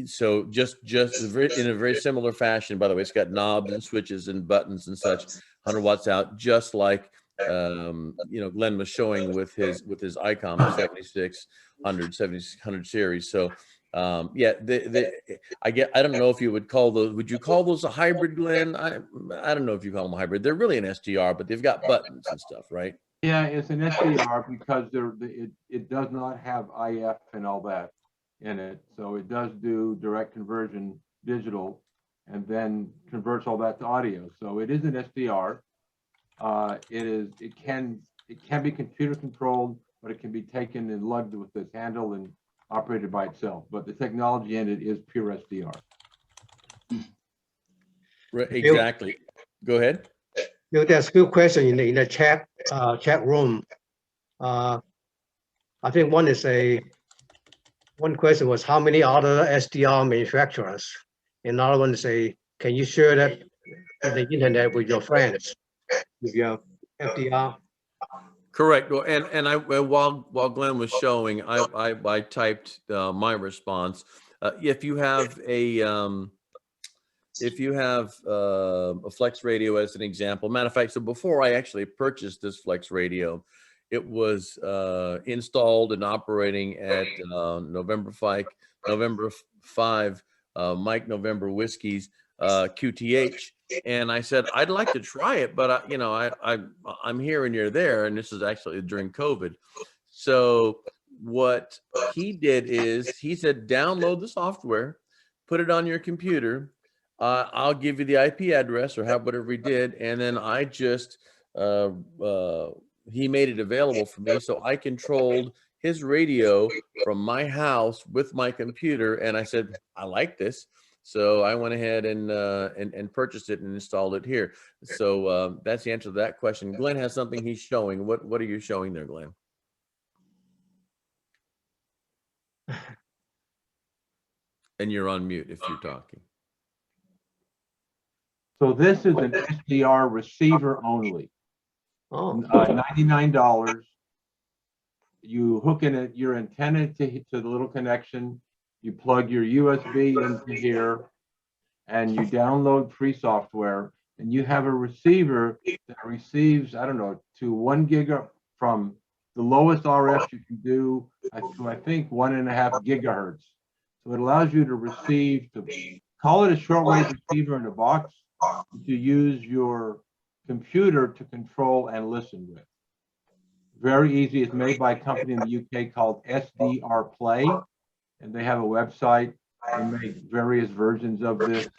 S1: so just in a very similar fashion. By the way, it's got knobs and switches and buttons and such. 100 watts out, just like Glenn was showing with his icon, the 7600 series. So yeah, I don't know if you would call those. Would you call those a hybrid, Glenn? I don't know if you call them a hybrid. They're really an SDR, but they've got buttons and stuff, right?
S2: Yeah, it's an SDR because it does not have IF and all that in it. So it does do direct conversion digital and then converts all that to audio. So it is an SDR. It can be computer controlled, but it can be taken and lugged with this handle and operated by itself. But the technology in it is pure SDR.
S1: Right, exactly. Go ahead.
S3: There's a few questions in the chat room. I think one question was how many other SDR manufacturers? Another one is can you share that on the internet with your friends with your FDR?
S1: Correct. Well, and while Glenn was showing, I typed my response. If you have a flex radio as an example, matter of fact, so before I actually purchased this flex radio, it was installed and operating at November 5 Mike November Whiskey's QTH. And I said, I'd like to try it, but I'm here and you're there. And this is actually during COVID. So what he did is he said, download the software, put it on your computer. I'll give you the IP address or whatever he did. And then I just, he made it available for me. So I controlled his radio from my house with my computer. And I said, I like this. So I went ahead and purchased it and installed it here. So that's the answer to that question. Glenn has something he's showing. What are you showing there, Glenn? And you're on mute if you're talking.
S2: So this is an SDR receiver only.
S3: Oh.
S2: $99. You hook in your antenna to the little connection. You plug your USB into here, and you download free software, and you have a receiver that receives, I don't know, to 1 giga from the lowest RF you can do, I think 1.5 gigahertz. So it allows you to receive, call it a shortwave receiver in a box, to use your computer to control and listen with. Very easy. It's made by a company in the UK called SDR Play, and they have a website. They make various versions of this,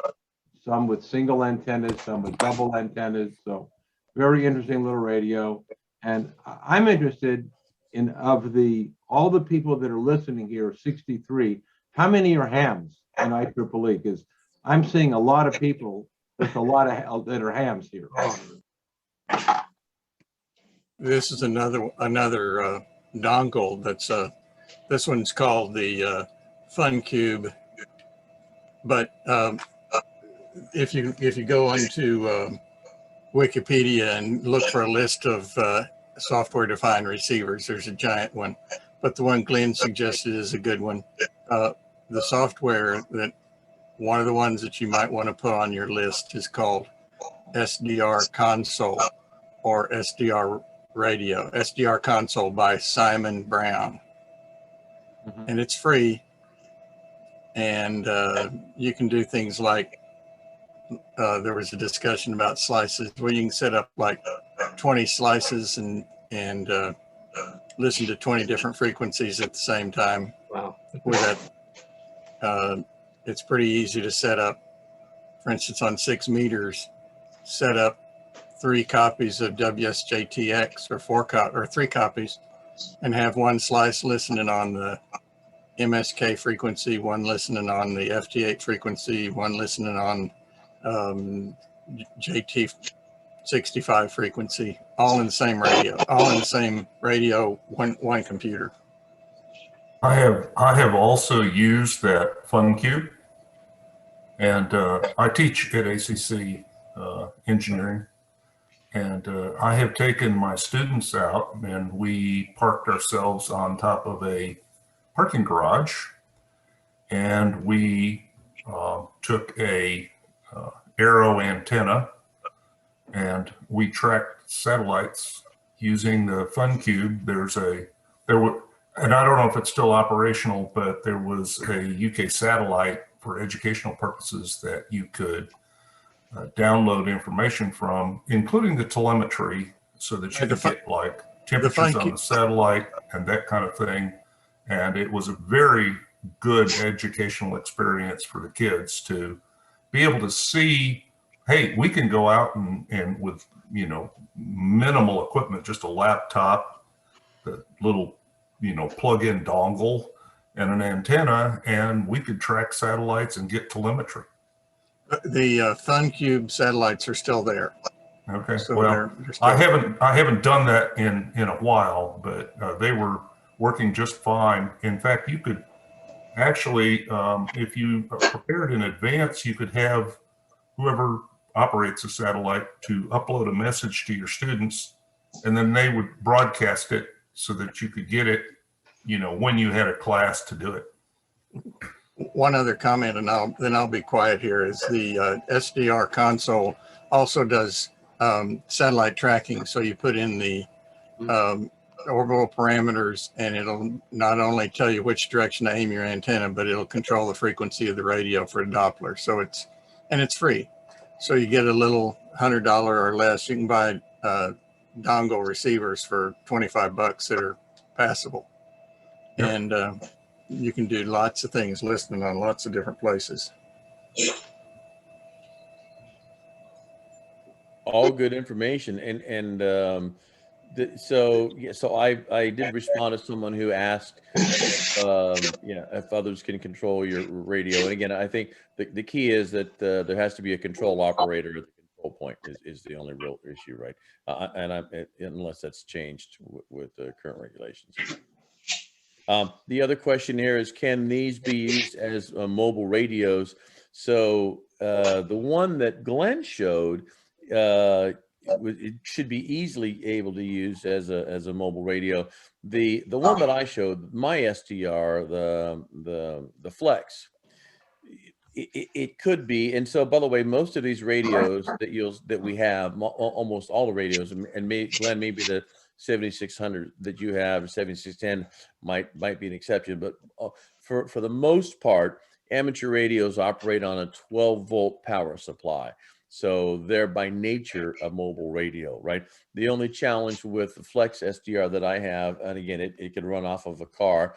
S2: some with single antennas, some with double antennas. So very interesting little radio. And I'm interested in, all the people that are listening here, 63, how many are hams in IEEE? Because I'm seeing a lot of people with a lot of that are hams here.
S10: This is another dongle that's this one's called the Fun Cube. But if you go onto Wikipedia and look for a list of software-defined receivers, there's a giant one. But the one Glenn suggested is a good one. The software one of the ones that you might want to put on your list is called SDR Console or SDR Radio. SDR Console by Simon Brown.
S2: Mm-hmm.
S10: And it's free. And you can do things like, there was a discussion about slices where you can set up like 20 slices and listen to 20 different frequencies at the same time.
S3: Wow.
S10: With that, it's pretty easy to set up. For instance, on 6 meters, set up 3 copies of WSJTX or 3 copies, and have one slice listening on the MSK frequency, one listening on the FT8 frequency, one listening on JT 65 frequency, all in the same radio, one computer.
S11: I have also used that FunCube, and I teach at ACC engineering, and I have taken my students out, and we parked ourselves on top of a parking garage, and we took a arrow antenna, and we tracked satellites using the FunCube. And I don't know if it's still operational, but there was a UK satellite for educational purposes that you could download information from, including the telemetry, so that you could get like temperatures on the satellite and that kind of thing. And it was a very good educational experience for the kids to be able to see, hey, we can go out and with, you know, minimal equipment, just a laptop, the little, you know, plug-in dongle and an antenna, and we could track satellites and get telemetry.
S10: The FunCube satellites are still there.
S11: Okay.
S10: So
S11: well, I haven't done that in a while, but they were working just fine. In fact, you could actually, if you prepared in advance, you could have whoever operates a satellite to upload a message to your students, and then they would broadcast it so that you could get it, you know, when you had a class to do it.
S10: One other comment, and then I'll be quiet here, is the SDR console also does satellite tracking. So you put in the orbital parameters, and it'll not only tell you which direction to aim your antenna, but it'll control the frequency of the radio for a Doppler. So it's free. So you get a little $100 or less. You can buy dongle receivers for 25 bucks that are passable. Yep. And you can do lots of things, listening on lots of different places.
S1: All good information. So I did respond to someone who asked, if others can control your radio. And again, I think the key is that there has to be a control operator at the control point is the only real issue, right? Unless that's changed with the current regulations. The other question here is, can these be used as mobile radios? So the one that Glenn showed, it should be easily able to use as a mobile radio. The one that I showed, my SDR, the Flex, it could be. And so, by the way, most of these radios that we have, almost all the radios, and Glenn, maybe the 7600 that you have, 7610 might be an exception, but for the most part, amateur radios operate on a 12-volt power supply. So they're by nature a mobile radio, right? The only challenge with the Flex SDR that I have, and again, it can run off of a car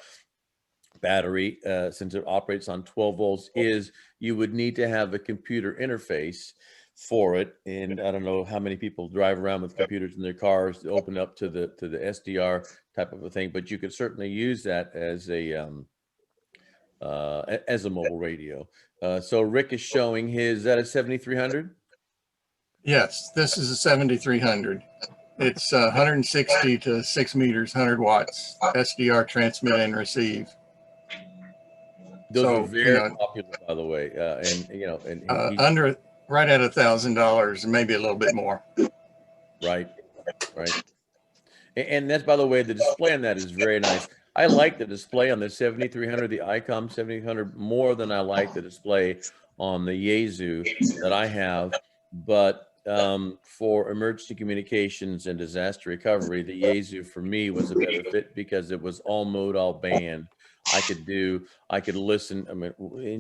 S1: battery, since it operates on 12 volts, is you would need to have a computer interface for it. And I don't know how many people drive around with computers in their cars to open up to the SDR type of a thing, but you could certainly use that as a mobile radio. So Rick is showing is that a 7300?
S10: Yes, this is a 7300. It's 160 to 6 meters, 100 watts, SDR transmit and receive.
S1: Those are very popular, by the way.
S10: Under right at $1,000, maybe a little bit more.
S1: Right. And that's, by the way, the display on that is very nice. I like the display on the 7300, the ICOM 7300, more than I like the display on the Yaesu that I have. But for emergency communications and disaster recovery, the Yaesu for me was a better fit because it was all mode, all band. I could listen, I mean,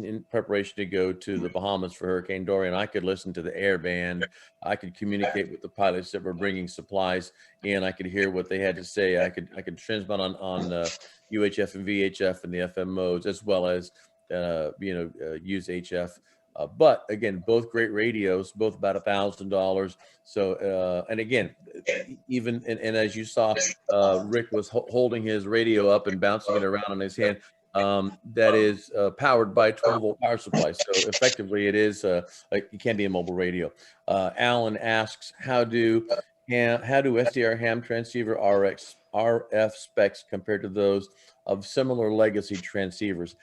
S1: in preparation to go to the Bahamas for Hurricane Dorian, I could listen to the air band. I could communicate with the pilots that were bringing supplies in. I could hear what they had to say. I could transmit on UHF and VHF and the FM modes, as well as, use HF. But again, both great radios, both about $1,000. So, and again, even, and as you saw, Rick was holding his radio up and bouncing it around in his hand. that is powered by a 12-volt power supply. So effectively, it is like it can be a mobile radio. Alan asks, how do SDR ham transceiver RF specs compare to those of similar legacy transceivers?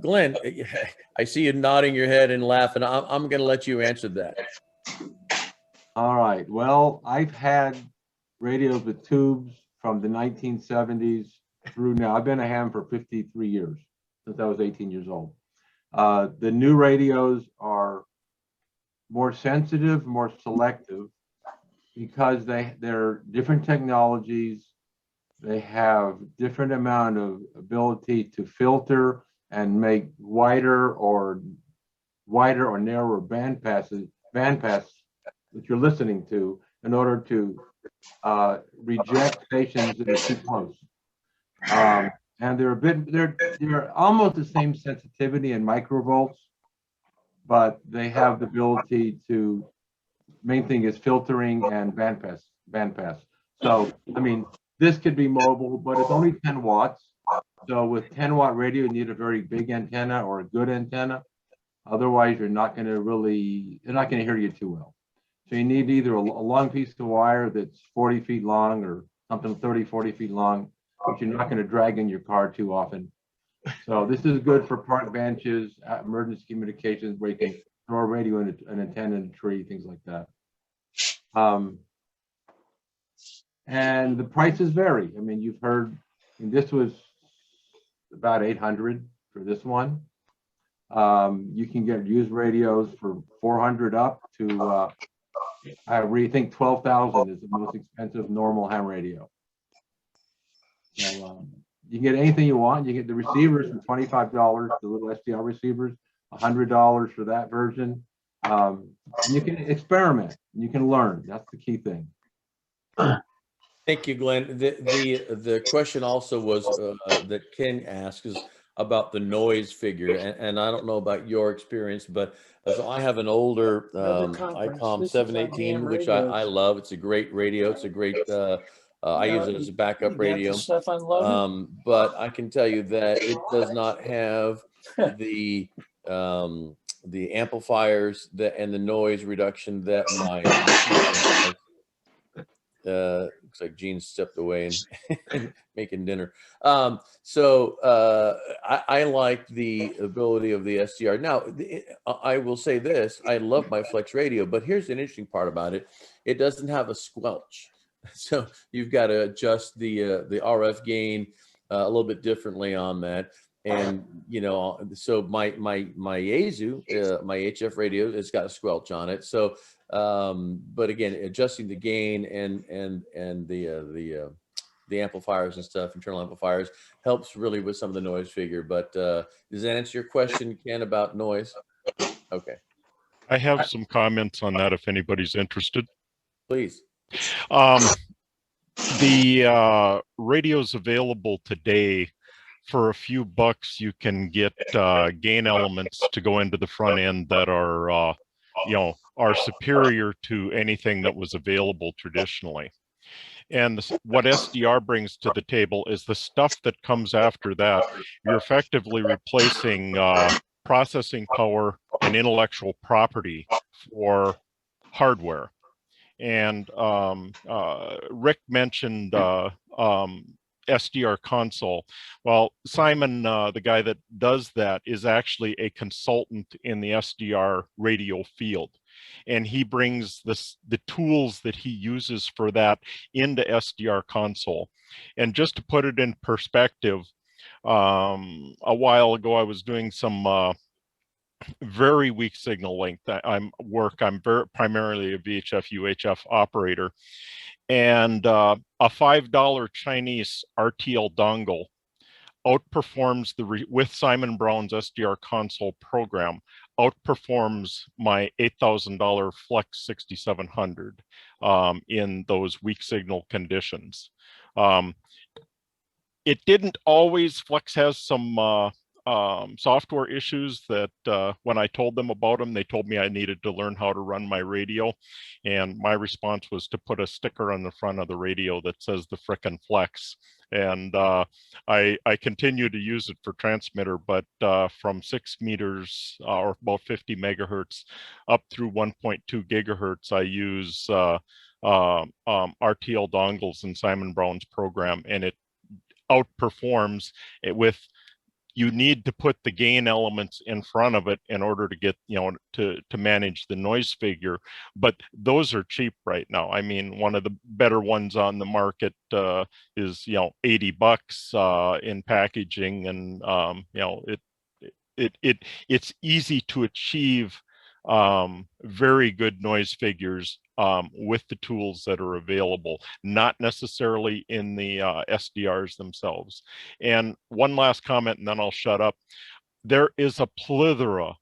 S1: Glenn, I see you nodding your head and laughing. I'm going to let you answer that.
S2: All right. Well, I've had radios with tubes from the 1970s through now. I've been a ham for 53 years, since I was 18 years old. The new radios are more sensitive, more selective, because they're different technologies. They have different amount of ability to filter and make wider or narrower band pass that you're listening to, in order to reject stations that are too close. And they're almost the same sensitivity in microvolts, but they have the ability to, main thing is filtering and band pass. So, I mean, this could be mobile, but it's only 10 watts. So with 10-watt radio, you need a very big antenna or a good antenna. Otherwise, they're not going to hear you too well. So you need either a long piece of wire that's 40 feet long or something 30, 40 feet long, which you're not going to drag in your car too often. So this is good for park benches, emergency communications, where you can throw a radio in an antenna in a tree, things like that. And the prices vary. I mean, you've heard, and this was about 800 for this one. You can get used radios for 400 up to, I really think 12,000 is the most expensive normal ham radio. So, you can get anything you want. You get the receivers for $25, the little SDR receivers, $100 for that version. And you can experiment. You can learn. That's the key thing.
S1: Thank you, Glenn. The question also was that Ken asked is about the noise figure, and I don't know about your experience, but so I have an older ICOM 718, which I love. It's a great radio. It's a great. I use it as a backup radio. But I can tell you that it does not have the amplifiers and the noise reduction that my looks like Gene stepped away and making dinner. So I like the ability of the SDR. Now, I will say this, I love my Flex radio, but here's an interesting part about it. It doesn't have a squelch. So you've got to adjust the RF gain a little bit differently on that. And, you know, so my Yaesu, my HF radio, it's got a squelch on it. So, but again, adjusting the gain and the amplifiers and stuff, internal amplifiers, helps really with some of the noise figure. But does that answer your question, Ken, about noise? Okay.
S12: I have some comments on that if anybody's interested.
S1: Please.
S12: The radios available today, for a few bucks, you can get gain elements to go into the front end that are, you know, are superior to anything that was available traditionally. And what SDR brings to the table is the stuff that comes after that. You're effectively replacing processing power and intellectual property for hardware. And Rick mentioned SDR console. Well, Simon, the guy that does that, is actually a consultant in the SDR radio field. And he brings the tools that he uses for that into SDR console. And just to put it in perspective, a while ago, I was doing some very weak signal length. I'm primarily a VHF UHF operator, and a $5 Chinese RTL dongle outperforms with Simon Brown's SDR console program, outperforms my $8,000 Flex 6700 in those weak signal conditions. It didn't always. Flex has some software issues that when I told them about them, they told me I needed to learn how to run my radio. And my response was to put a sticker on the front of the radio that says the frickin' flex. And I continue to use it for transmitter, but from 6 meters or about 50 megahertz up through 1.2 gigahertz, I use RTL dongles in Simon Brown's program, and it outperforms it with. You need to put the gain elements in front of it in order to get, to manage the noise figure. But those are cheap right now. I mean, one of the better ones on the market is, $80 in packaging, and it's easy to achieve very good noise figures with the tools that are available, not necessarily in the SDRs themselves. And one last comment, and then I'll shut up. There is a plethora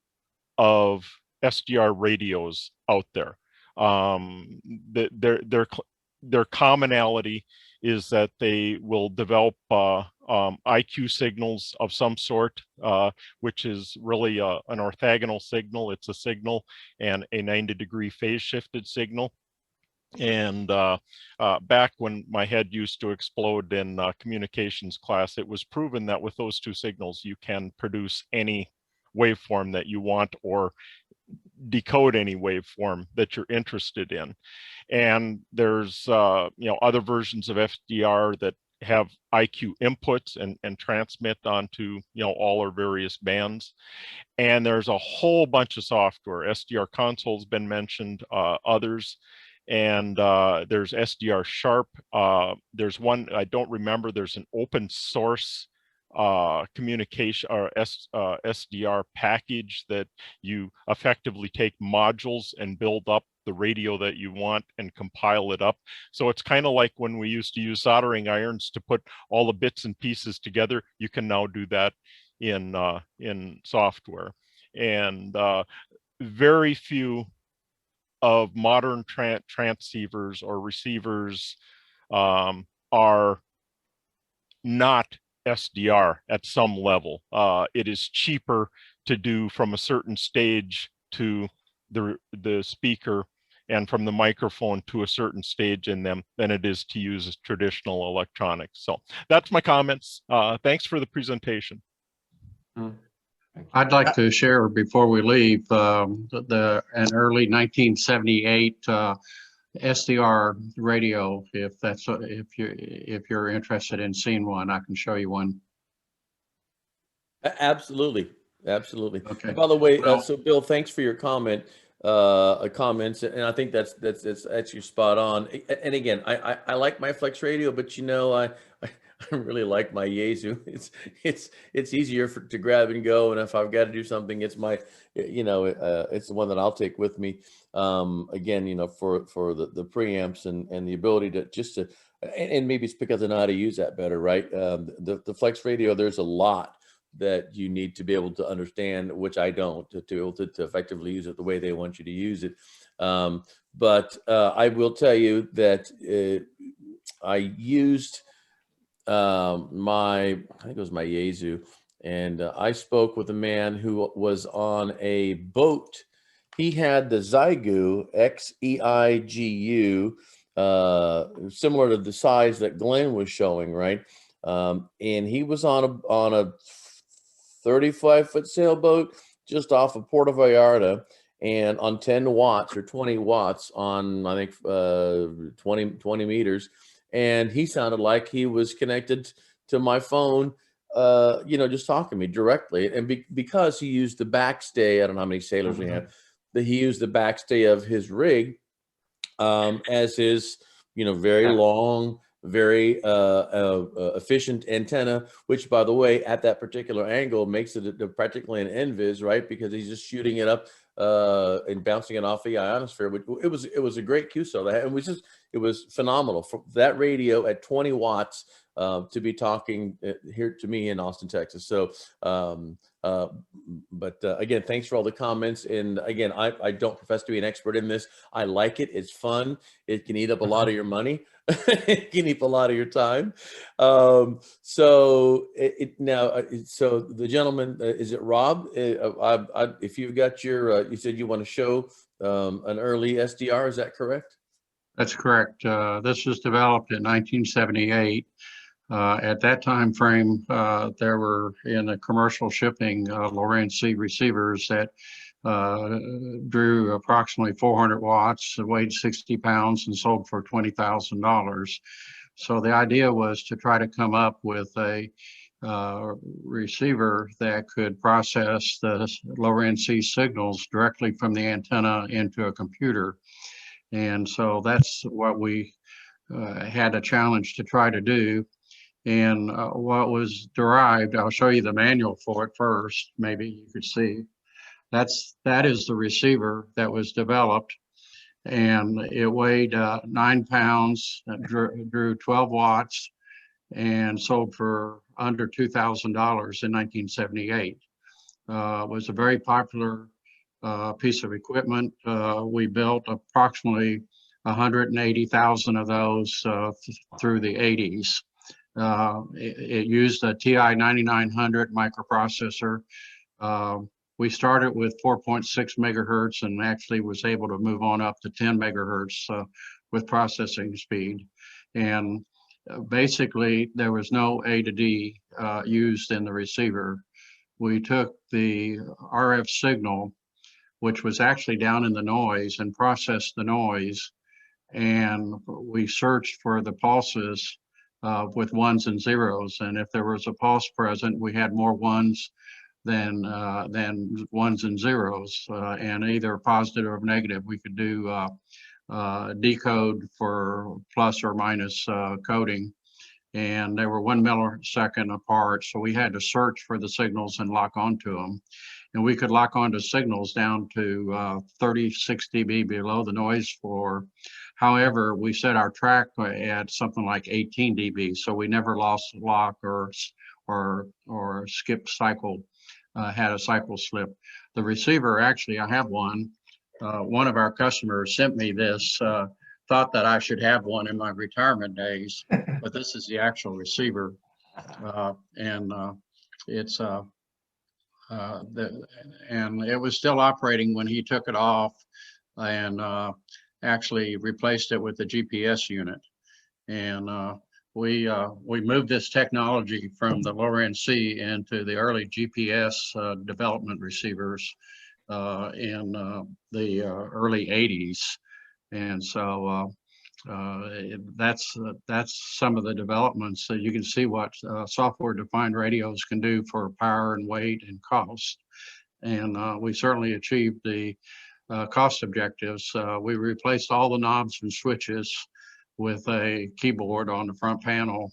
S12: of SDR radios out there. Their commonality is that they will develop IQ signals of some sort, which is really an orthogonal signal. It's a signal and a 90-degree phase shifted signal. And back when my head used to explode in communications class, it was proven that with those two signals, you can produce any waveform that you want or decode any waveform that you're interested in. And there's other versions of SDR that have IQ inputs and transmit onto all our various bands. And there's a whole bunch of software. SDR Console has been mentioned, others. And there's SDR Sharp. There's one I don't remember. There's an open source communication or SDR package that you effectively take modules and build up the radio that you want and compile it up. So it's kind of like when we used to use soldering irons to put all the bits and pieces together. You can now do that in software. And very few of modern transceivers or receivers are not SDR at some level. It is cheaper to do from a certain stage to the speaker and from the microphone to a certain stage in them than it is to use traditional electronics. So that's my comments. Thanks for the presentation.
S13: I'd like to share before we leave an early 1978 SDR radio. If you're interested in seeing one, I can show you one.
S1: Absolutely.
S13: Okay.
S1: By the way, so Bill, thanks for your comments, and I think that's actually spot on. And again, I like my Flex radio, but I really like my Yaesu. It's easier to grab and go, and if I've got to do something, it's my, it's the one that I'll take with me. Again, for the preamps and the ability to and maybe it's because I know how to use that better, right? The Flex radio, there's a lot that you need to be able to understand, which I don't, to be able to effectively use it the way they want you to use it. But I will tell you that I used I think it was my Yaesu, and I spoke with a man who was on a boat. He had the Xiegu, XEIGU, similar to the size that Glenn was showing, right? And he was on a 35-foot sailboat just off of Puerto Vallarta, and on 10 watts or 20 watts on, I think, 20 meters. And he sounded like he was connected to my phone, just talking to me directly. And because he used the backstay, I don't know how many sailors we have, but he used the backstay of his rig as his, very long, very efficient antenna, which, by the way, at that particular angle makes it practically an NVIS, right? Because he's just shooting it up and bouncing it off the ionosphere. It was a great QSO. It was phenomenal for that radio at 20 watts to be talking here to me in Austin, Texas. So, again, thanks for all the comments. And again, I don't profess to be an expert in this. I like it. It's fun. It can eat up a lot of your money. It can eat a lot of your time. So the gentleman, is it Rob? If you've got your, you said you want to show an early SDR, is that correct?
S13: That's correct. This was developed in 1978. At that time frame, there were in the commercial shipping low-range receivers that drew approximately 400 watts, weighed 60 pounds, and sold for $20,000. So the idea was to try to come up with a receiver that could process the low-range signals directly from the antenna into a computer. And so that's what we had a challenge to try to do. And what was derived, I'll show you the manual for it first, maybe you could see. That is the receiver that was developed, and it weighed 9 pounds, drew 12 watts, and sold for under $2,000 in 1978. It was a very popular piece of equipment. We built approximately 180,000 of those through the 80s. It used a TI 9900 microprocessor. We started with 4.6 megahertz and actually was able to move on up to 10 megahertz with processing speed. And basically, there was no A to D used in the receiver. We took the RF signal, which was actually down in the noise, and processed the noise. And we searched for the pulses with ones and zeros. And if there was a pulse present, we had more ones than ones and zeros, and either positive or negative. We could do decode for plus or minus coding, and they were 1 millisecond apart. So we had to search for the signals and lock onto them. And we could lock onto signals down to 36 dB below the noise floor. However, we set our track at something like 18 dB, so we never lost lock or skip cycle, had a cycle slip. The receiver, actually, I have one. One of our customers sent me this, thought that I should have one in my retirement days, but this is the actual receiver. And it was still operating when he took it off and actually replaced it with the GPS unit. And we moved this technology from the low-end C into the early GPS development receivers in the early 80s. And so that's some of the developments. So you can see what software-defined radios can do for power and weight and cost. And we certainly achieved the cost objectives. We replaced all the knobs and switches with a keyboard on the front panel,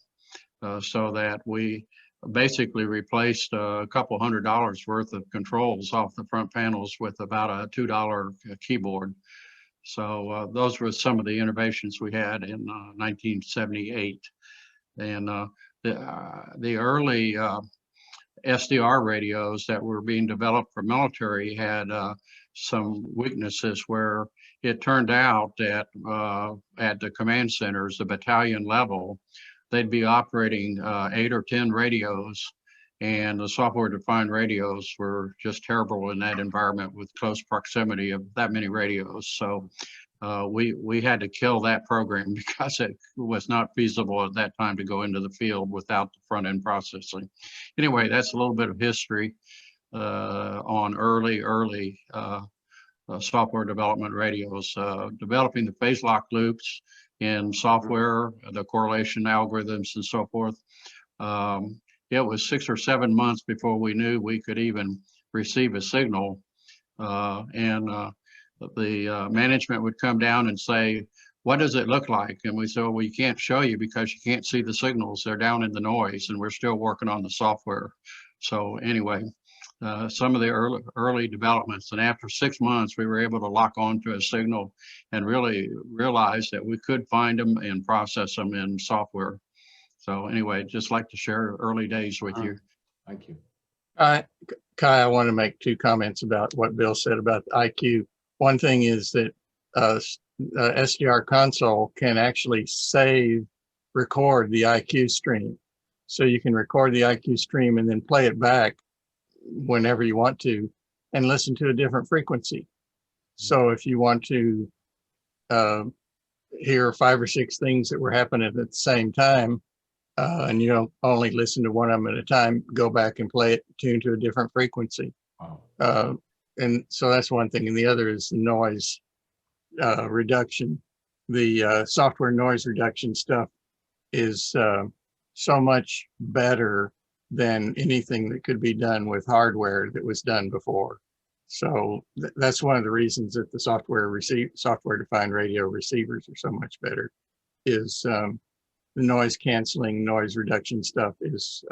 S13: so that we basically replaced a couple $100 worth of controls off the front panels with about a $2 keyboard. So those were some of the innovations we had in 1978. And the early SDR radios that were being developed for military had some weaknesses, where it turned out that at the command centers, the battalion level, they'd be operating 8 or 10 radios, and the software-defined radios were just terrible in that environment with close proximity of that many radios. So we had to kill that program because it was not feasible at that time to go into the field without the front-end processing. Anyway, that's a little bit of history on early software development radios, developing the phase lock loops in software, the correlation algorithms and so forth. It was 6 or 7 months before we knew we could even receive a signal. The management would come down and say, what does it look like? And we said, well, we can't show you because you can't see the signals. They're down in the noise, and we're still working on the software. So anyway, some of the early developments. And after 6 months, we were able to lock onto a signal and really realize that we could find them and process them in software. So anyway, just like to share early days with you.
S2: Thank you.
S13: Kai, I want to make 2 comments about what Bill said about the IQ. One thing is that SDR console can actually record the IQ stream. So you can record the IQ stream and then play it back whenever you want to and listen to a different frequency. So if you want to hear 5 or 6 things that were happening at the same time, and you don't only listen to one of them at a time, go back and play it tuned to a different frequency.
S2: Wow.
S13: And so that's one thing. And the other is noise reduction. The software noise reduction stuff is so much better than anything that could be done with hardware that was done before. So that's one of the reasons that the software-defined radio receivers are so much better, is the noise canceling, noise reduction stuff is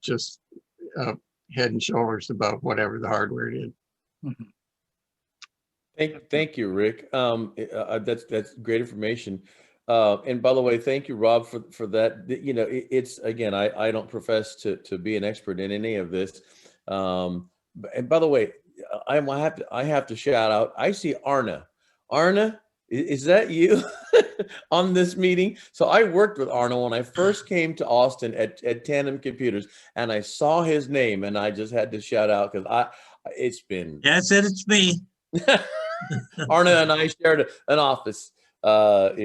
S13: just head and shoulders above whatever the hardware did.
S1: Thank you, Rick. That's great information. And by the way, thank you, Rob, for that. You know, it's again, I don't profess to be an expert in any of this. And by the way, I have to shout out. I see Arna. Arna, is that you on this meeting? So I worked with Arna when I first came to Austin at Tandem Computers, and I saw his name, and I just had to shout out because it's been.
S14: Yes, it's me.
S1: Arna and I shared an office at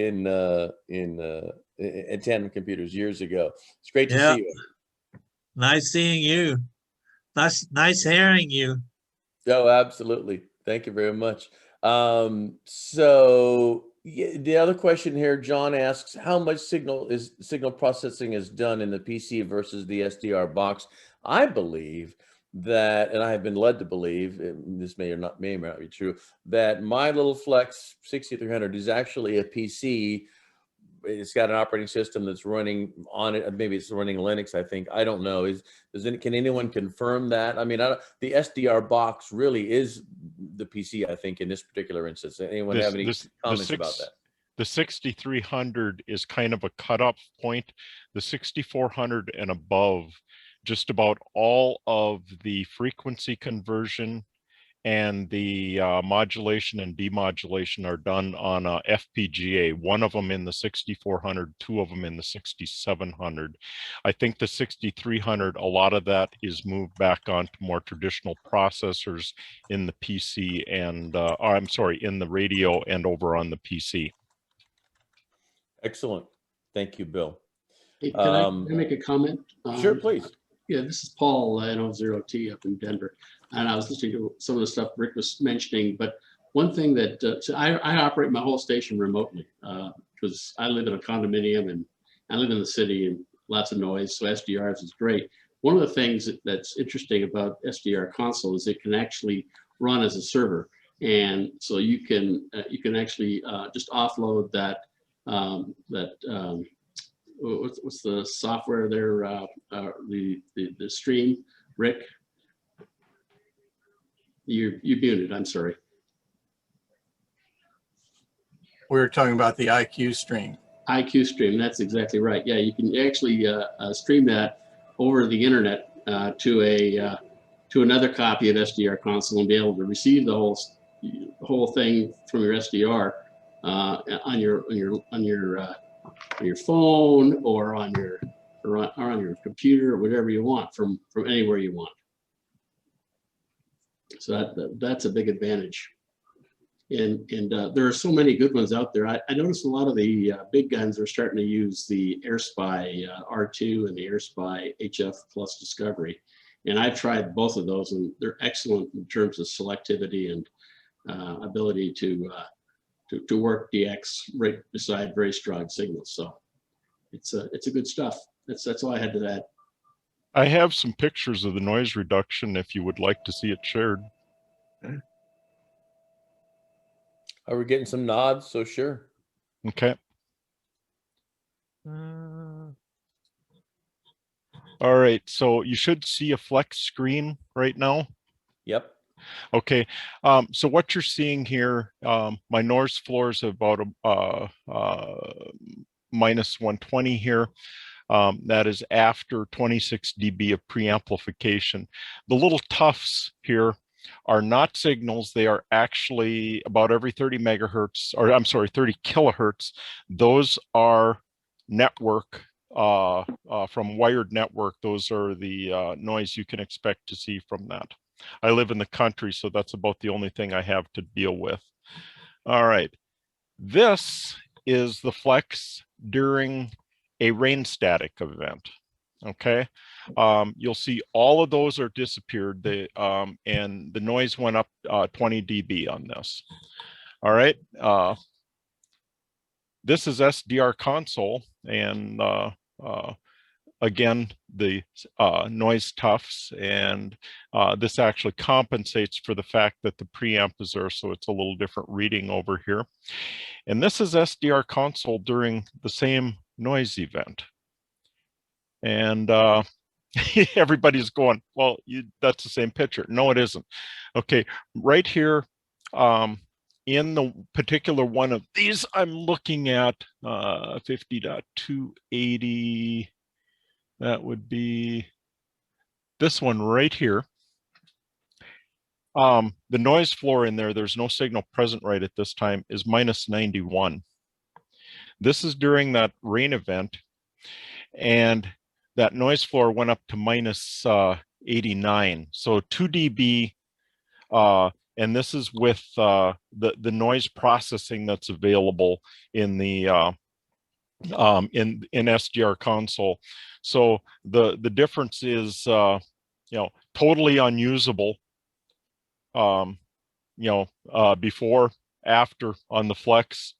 S1: Tandem Computers years ago. It's great to see you.
S14: Nice seeing you. Nice hearing you.
S1: Oh, absolutely. Thank you very much. So the other question here, John asks, how much signal processing is done in the PC versus the SDR box? I believe that, and I have been led to believe, this may or not be true, that my little Flex 6300 is actually a PC. It's got an operating system that's running on it. Maybe it's running Linux, I think. I don't know. Can anyone confirm that? I mean, the SDR box really is the PC, I think, in this particular instance. Anyone have any comments about that?
S12: The 6300 is kind of a cut-off point. The 6400 and above, just about all of the frequency conversion and the modulation and demodulation are done on a FPGA, one of them in the 6400, 2 of them in the 6700. I think the 6300, a lot of that is moved back onto more traditional processors in the PC and, I'm sorry, in the radio and over on the PC.
S1: Excellent. Thank you, Bill.
S15: Hey, can I make a comment?
S1: Sure, please.
S15: Yeah, this is Paul, NO0T up in Denver. And I was listening to some of the stuff Rick was mentioning, but one thing that, so I operate my whole station remotely because I live in a condominium and I live in the city and lots of noise, so SDRs is great. One of the things that's interesting about SDR console is it can actually run as a server. And so you can actually just offload that, what's the software there, the stream, Rick? You're muted, I'm sorry.
S13: We were talking about the IQ stream.
S15: IQ stream, that's exactly right. Yeah, you can actually stream that over the internet to another copy of SDR console and be able to receive the whole thing from your SDR on your phone or on your computer or whatever you want from anywhere you want. So that's a big advantage. And there are so many good ones out there. I noticed a lot of the big guns are starting to use the AirSpy R2 and the AirSpy HF Plus Discovery. And I've tried both of those and they're excellent in terms of selectivity and ability to work DX right beside very strong signals. So it's a good stuff. That's all I had to add.
S12: I have some pictures of the noise reduction if you would like to see it shared.
S1: Are we getting some nods? So sure.
S12: Okay. All right, so you should see a flex screen right now.
S1: Yep.
S12: Okay, so what you're seeing here, my noise floor is about minus 120 here. That is after 26 dB of preamplification. The little tufts here are not signals. They are actually about every 30 megahertz, or I'm sorry, 30 kilohertz. Those are network, from wired network. Those are the noise you can expect to see from that. I live in the country, so that's about the only thing I have to deal with. All right, this is the flex during a rain static event. Okay, you'll see all of those are disappeared. And the noise went up 20 dB on this. All right, this is SDR console, and again, the noise tufts, and this actually compensates for the fact that the preamp is there, so it's a little different reading over here. And this is SDR console during the same noise event. And everybody's going, well, that's the same picture. No, it isn't. Okay, right here, in the particular one of these, I'm looking at 50.280. That would be this one right here. The noise floor in there, there's no signal present right at this time, is minus 91. This is during that rain event, and that noise floor went up to minus 89. So 2 dB, and this is with the noise processing that's available in the in SDR console. So the difference is totally unusable, before, after on the flex,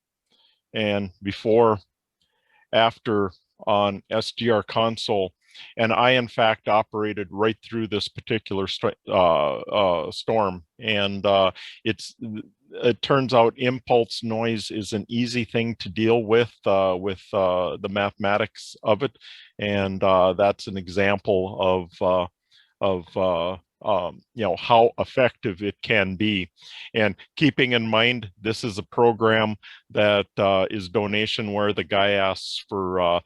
S12: and before, after on SDR console. And I, in fact, operated right through this particular storm. And it turns out impulse noise is an easy thing to deal with the mathematics of it. And that's an example of how effective it can be. And keeping in mind, this is a program that is donation where the guy asks for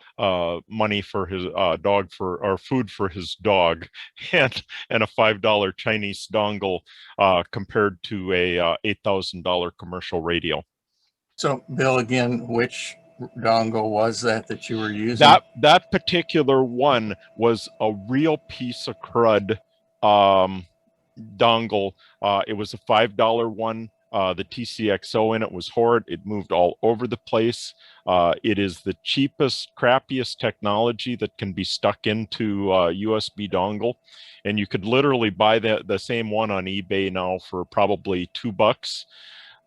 S12: money for his dog, or food for his dog, and a $5 Chinese dongle compared to a $8,000 commercial radio.
S13: So Bill, again, which dongle was that you were using?
S12: That particular one was a real piece of crud dongle. It was a $5 one. The TCXO in it was horrid. It moved all over the place. It is the cheapest, crappiest technology that can be stuck into USB dongle. And you could literally buy the same one on eBay now for probably $2.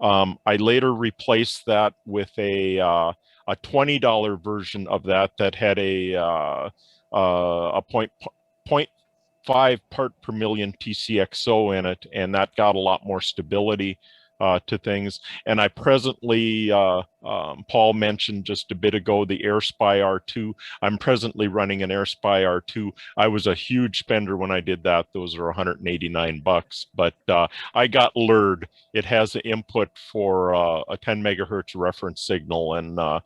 S12: I later replaced that with a $20 version of that had a 0.5 part per million TCXO in it, and that got a lot more stability to things. And I presently, Paul mentioned just a bit ago, the AirSpy R2. I'm presently running an AirSpy R2. I was a huge spender when I did that. Those are $189, but I got lured. It has an input for a 10 megahertz reference signal, and that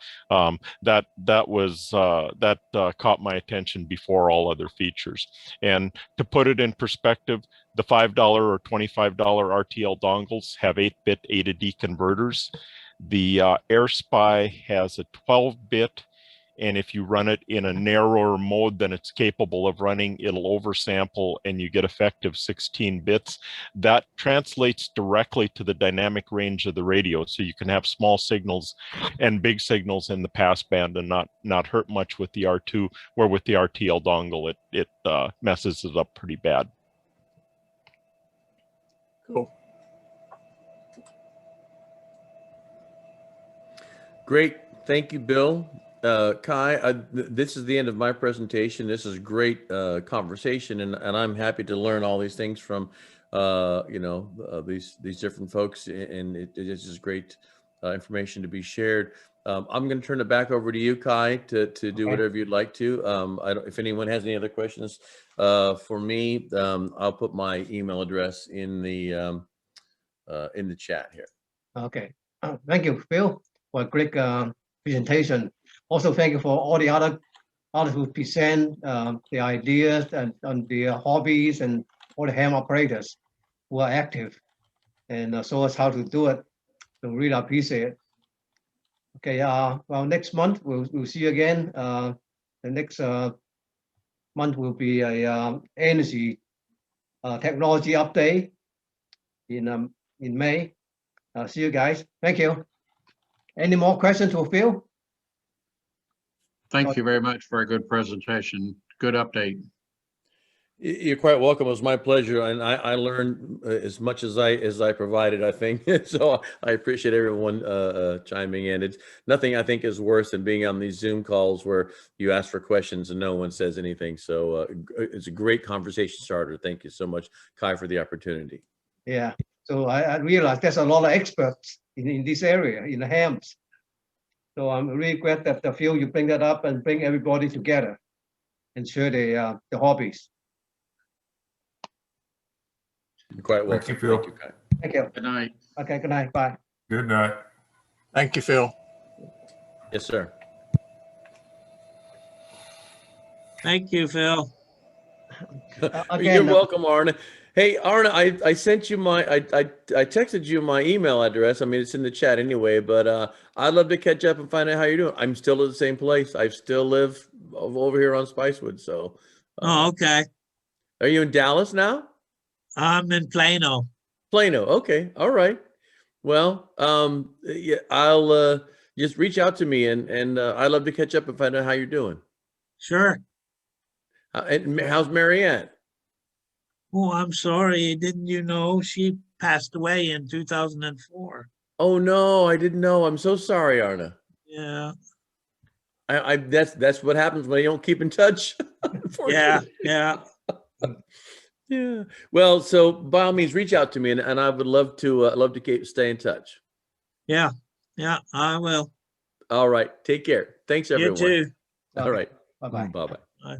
S12: caught my attention before all other features. And to put it in perspective, the $5 or $25 RTL dongles have 8-bit A to D converters. The AirSpy has a 12-bit, and if you run it in a narrower mode than it's capable of running, it'll oversample and you get effective 16 bits. That translates directly to the dynamic range of the radio, so you can have small signals and big signals in the passband and not hurt much with the R2, where with the RTL dongle, it messes it up pretty bad.
S13: Cool.
S1: Great. Thank you, Bill. Kai, this is the end of my presentation. This is great conversation, and I'm happy to learn all these things from these different folks, and it's just great information to be shared. I'm going to turn it back over to you, Kai, to do whatever you'd like to. If anyone has any other questions for me, I'll put my email address in the chat here.
S3: Okay. Thank you, Phil, for a great presentation. Also, thank you for all the others who present the ideas and the hobbies and all the ham operators who are active and show us how to do it. So really appreciate it. Okay, well, next month we'll see you again. The next month will be a energy technology update in May. See you guys. Thank you. Any more questions for Phil?
S13: Thank you very much for a good presentation. Good update.
S1: You're quite welcome. It was my pleasure, and I learned as much as I provided, I think. So I appreciate everyone chiming in. It's nothing I think is worse than being on these Zoom calls where you ask for questions and no one says anything. So it's a great conversation starter. Thank you so much, Kai, for the opportunity.
S3: Yeah. So I realized there's a lot of experts in this area, in the hams. So I'm really glad that the Phil, you bring that up and bring everybody together and share the hobbies.
S1: You're quite welcome.
S11: Thank you, Phil.
S1: Thank you, Kai.
S3: Thank you.
S13: Good night.
S3: Okay, good night. Bye.
S11: Good night.
S10: Thank you, Phil.
S1: Yes, sir.
S14: Thank you, Phil.
S1: You're welcome, Arne. Hey, Arne, I sent you I texted you my email address. I mean, it's in the chat anyway, but I'd love to catch up and find out how you're doing. I'm still at the same place. I still live over here on Spicewood. So.
S14: Oh, okay.
S1: Are you in Dallas now?
S14: I'm in Plano.
S1: Plano. Okay. All right. Well, yeah, I'll just reach out to me and I'd love to catch up and find out how you're doing.
S14: Sure.
S1: And how's Marianne?
S14: Oh, I'm sorry. Didn't you know she passed away in 2004?
S1: Oh no, I didn't know. I'm so sorry, Arne.
S14: Yeah.
S1: That's what happens when you don't keep in touch.
S14: Yeah. Yeah.
S1: Yeah. Well, so by all means, reach out to me, and I would love to stay in touch.
S14: Yeah. Yeah, I will.
S1: All right. Take care. Thanks, everyone.
S14: You too.
S1: All right.
S3: Bye-bye.
S1: Bye-bye.
S14: Bye.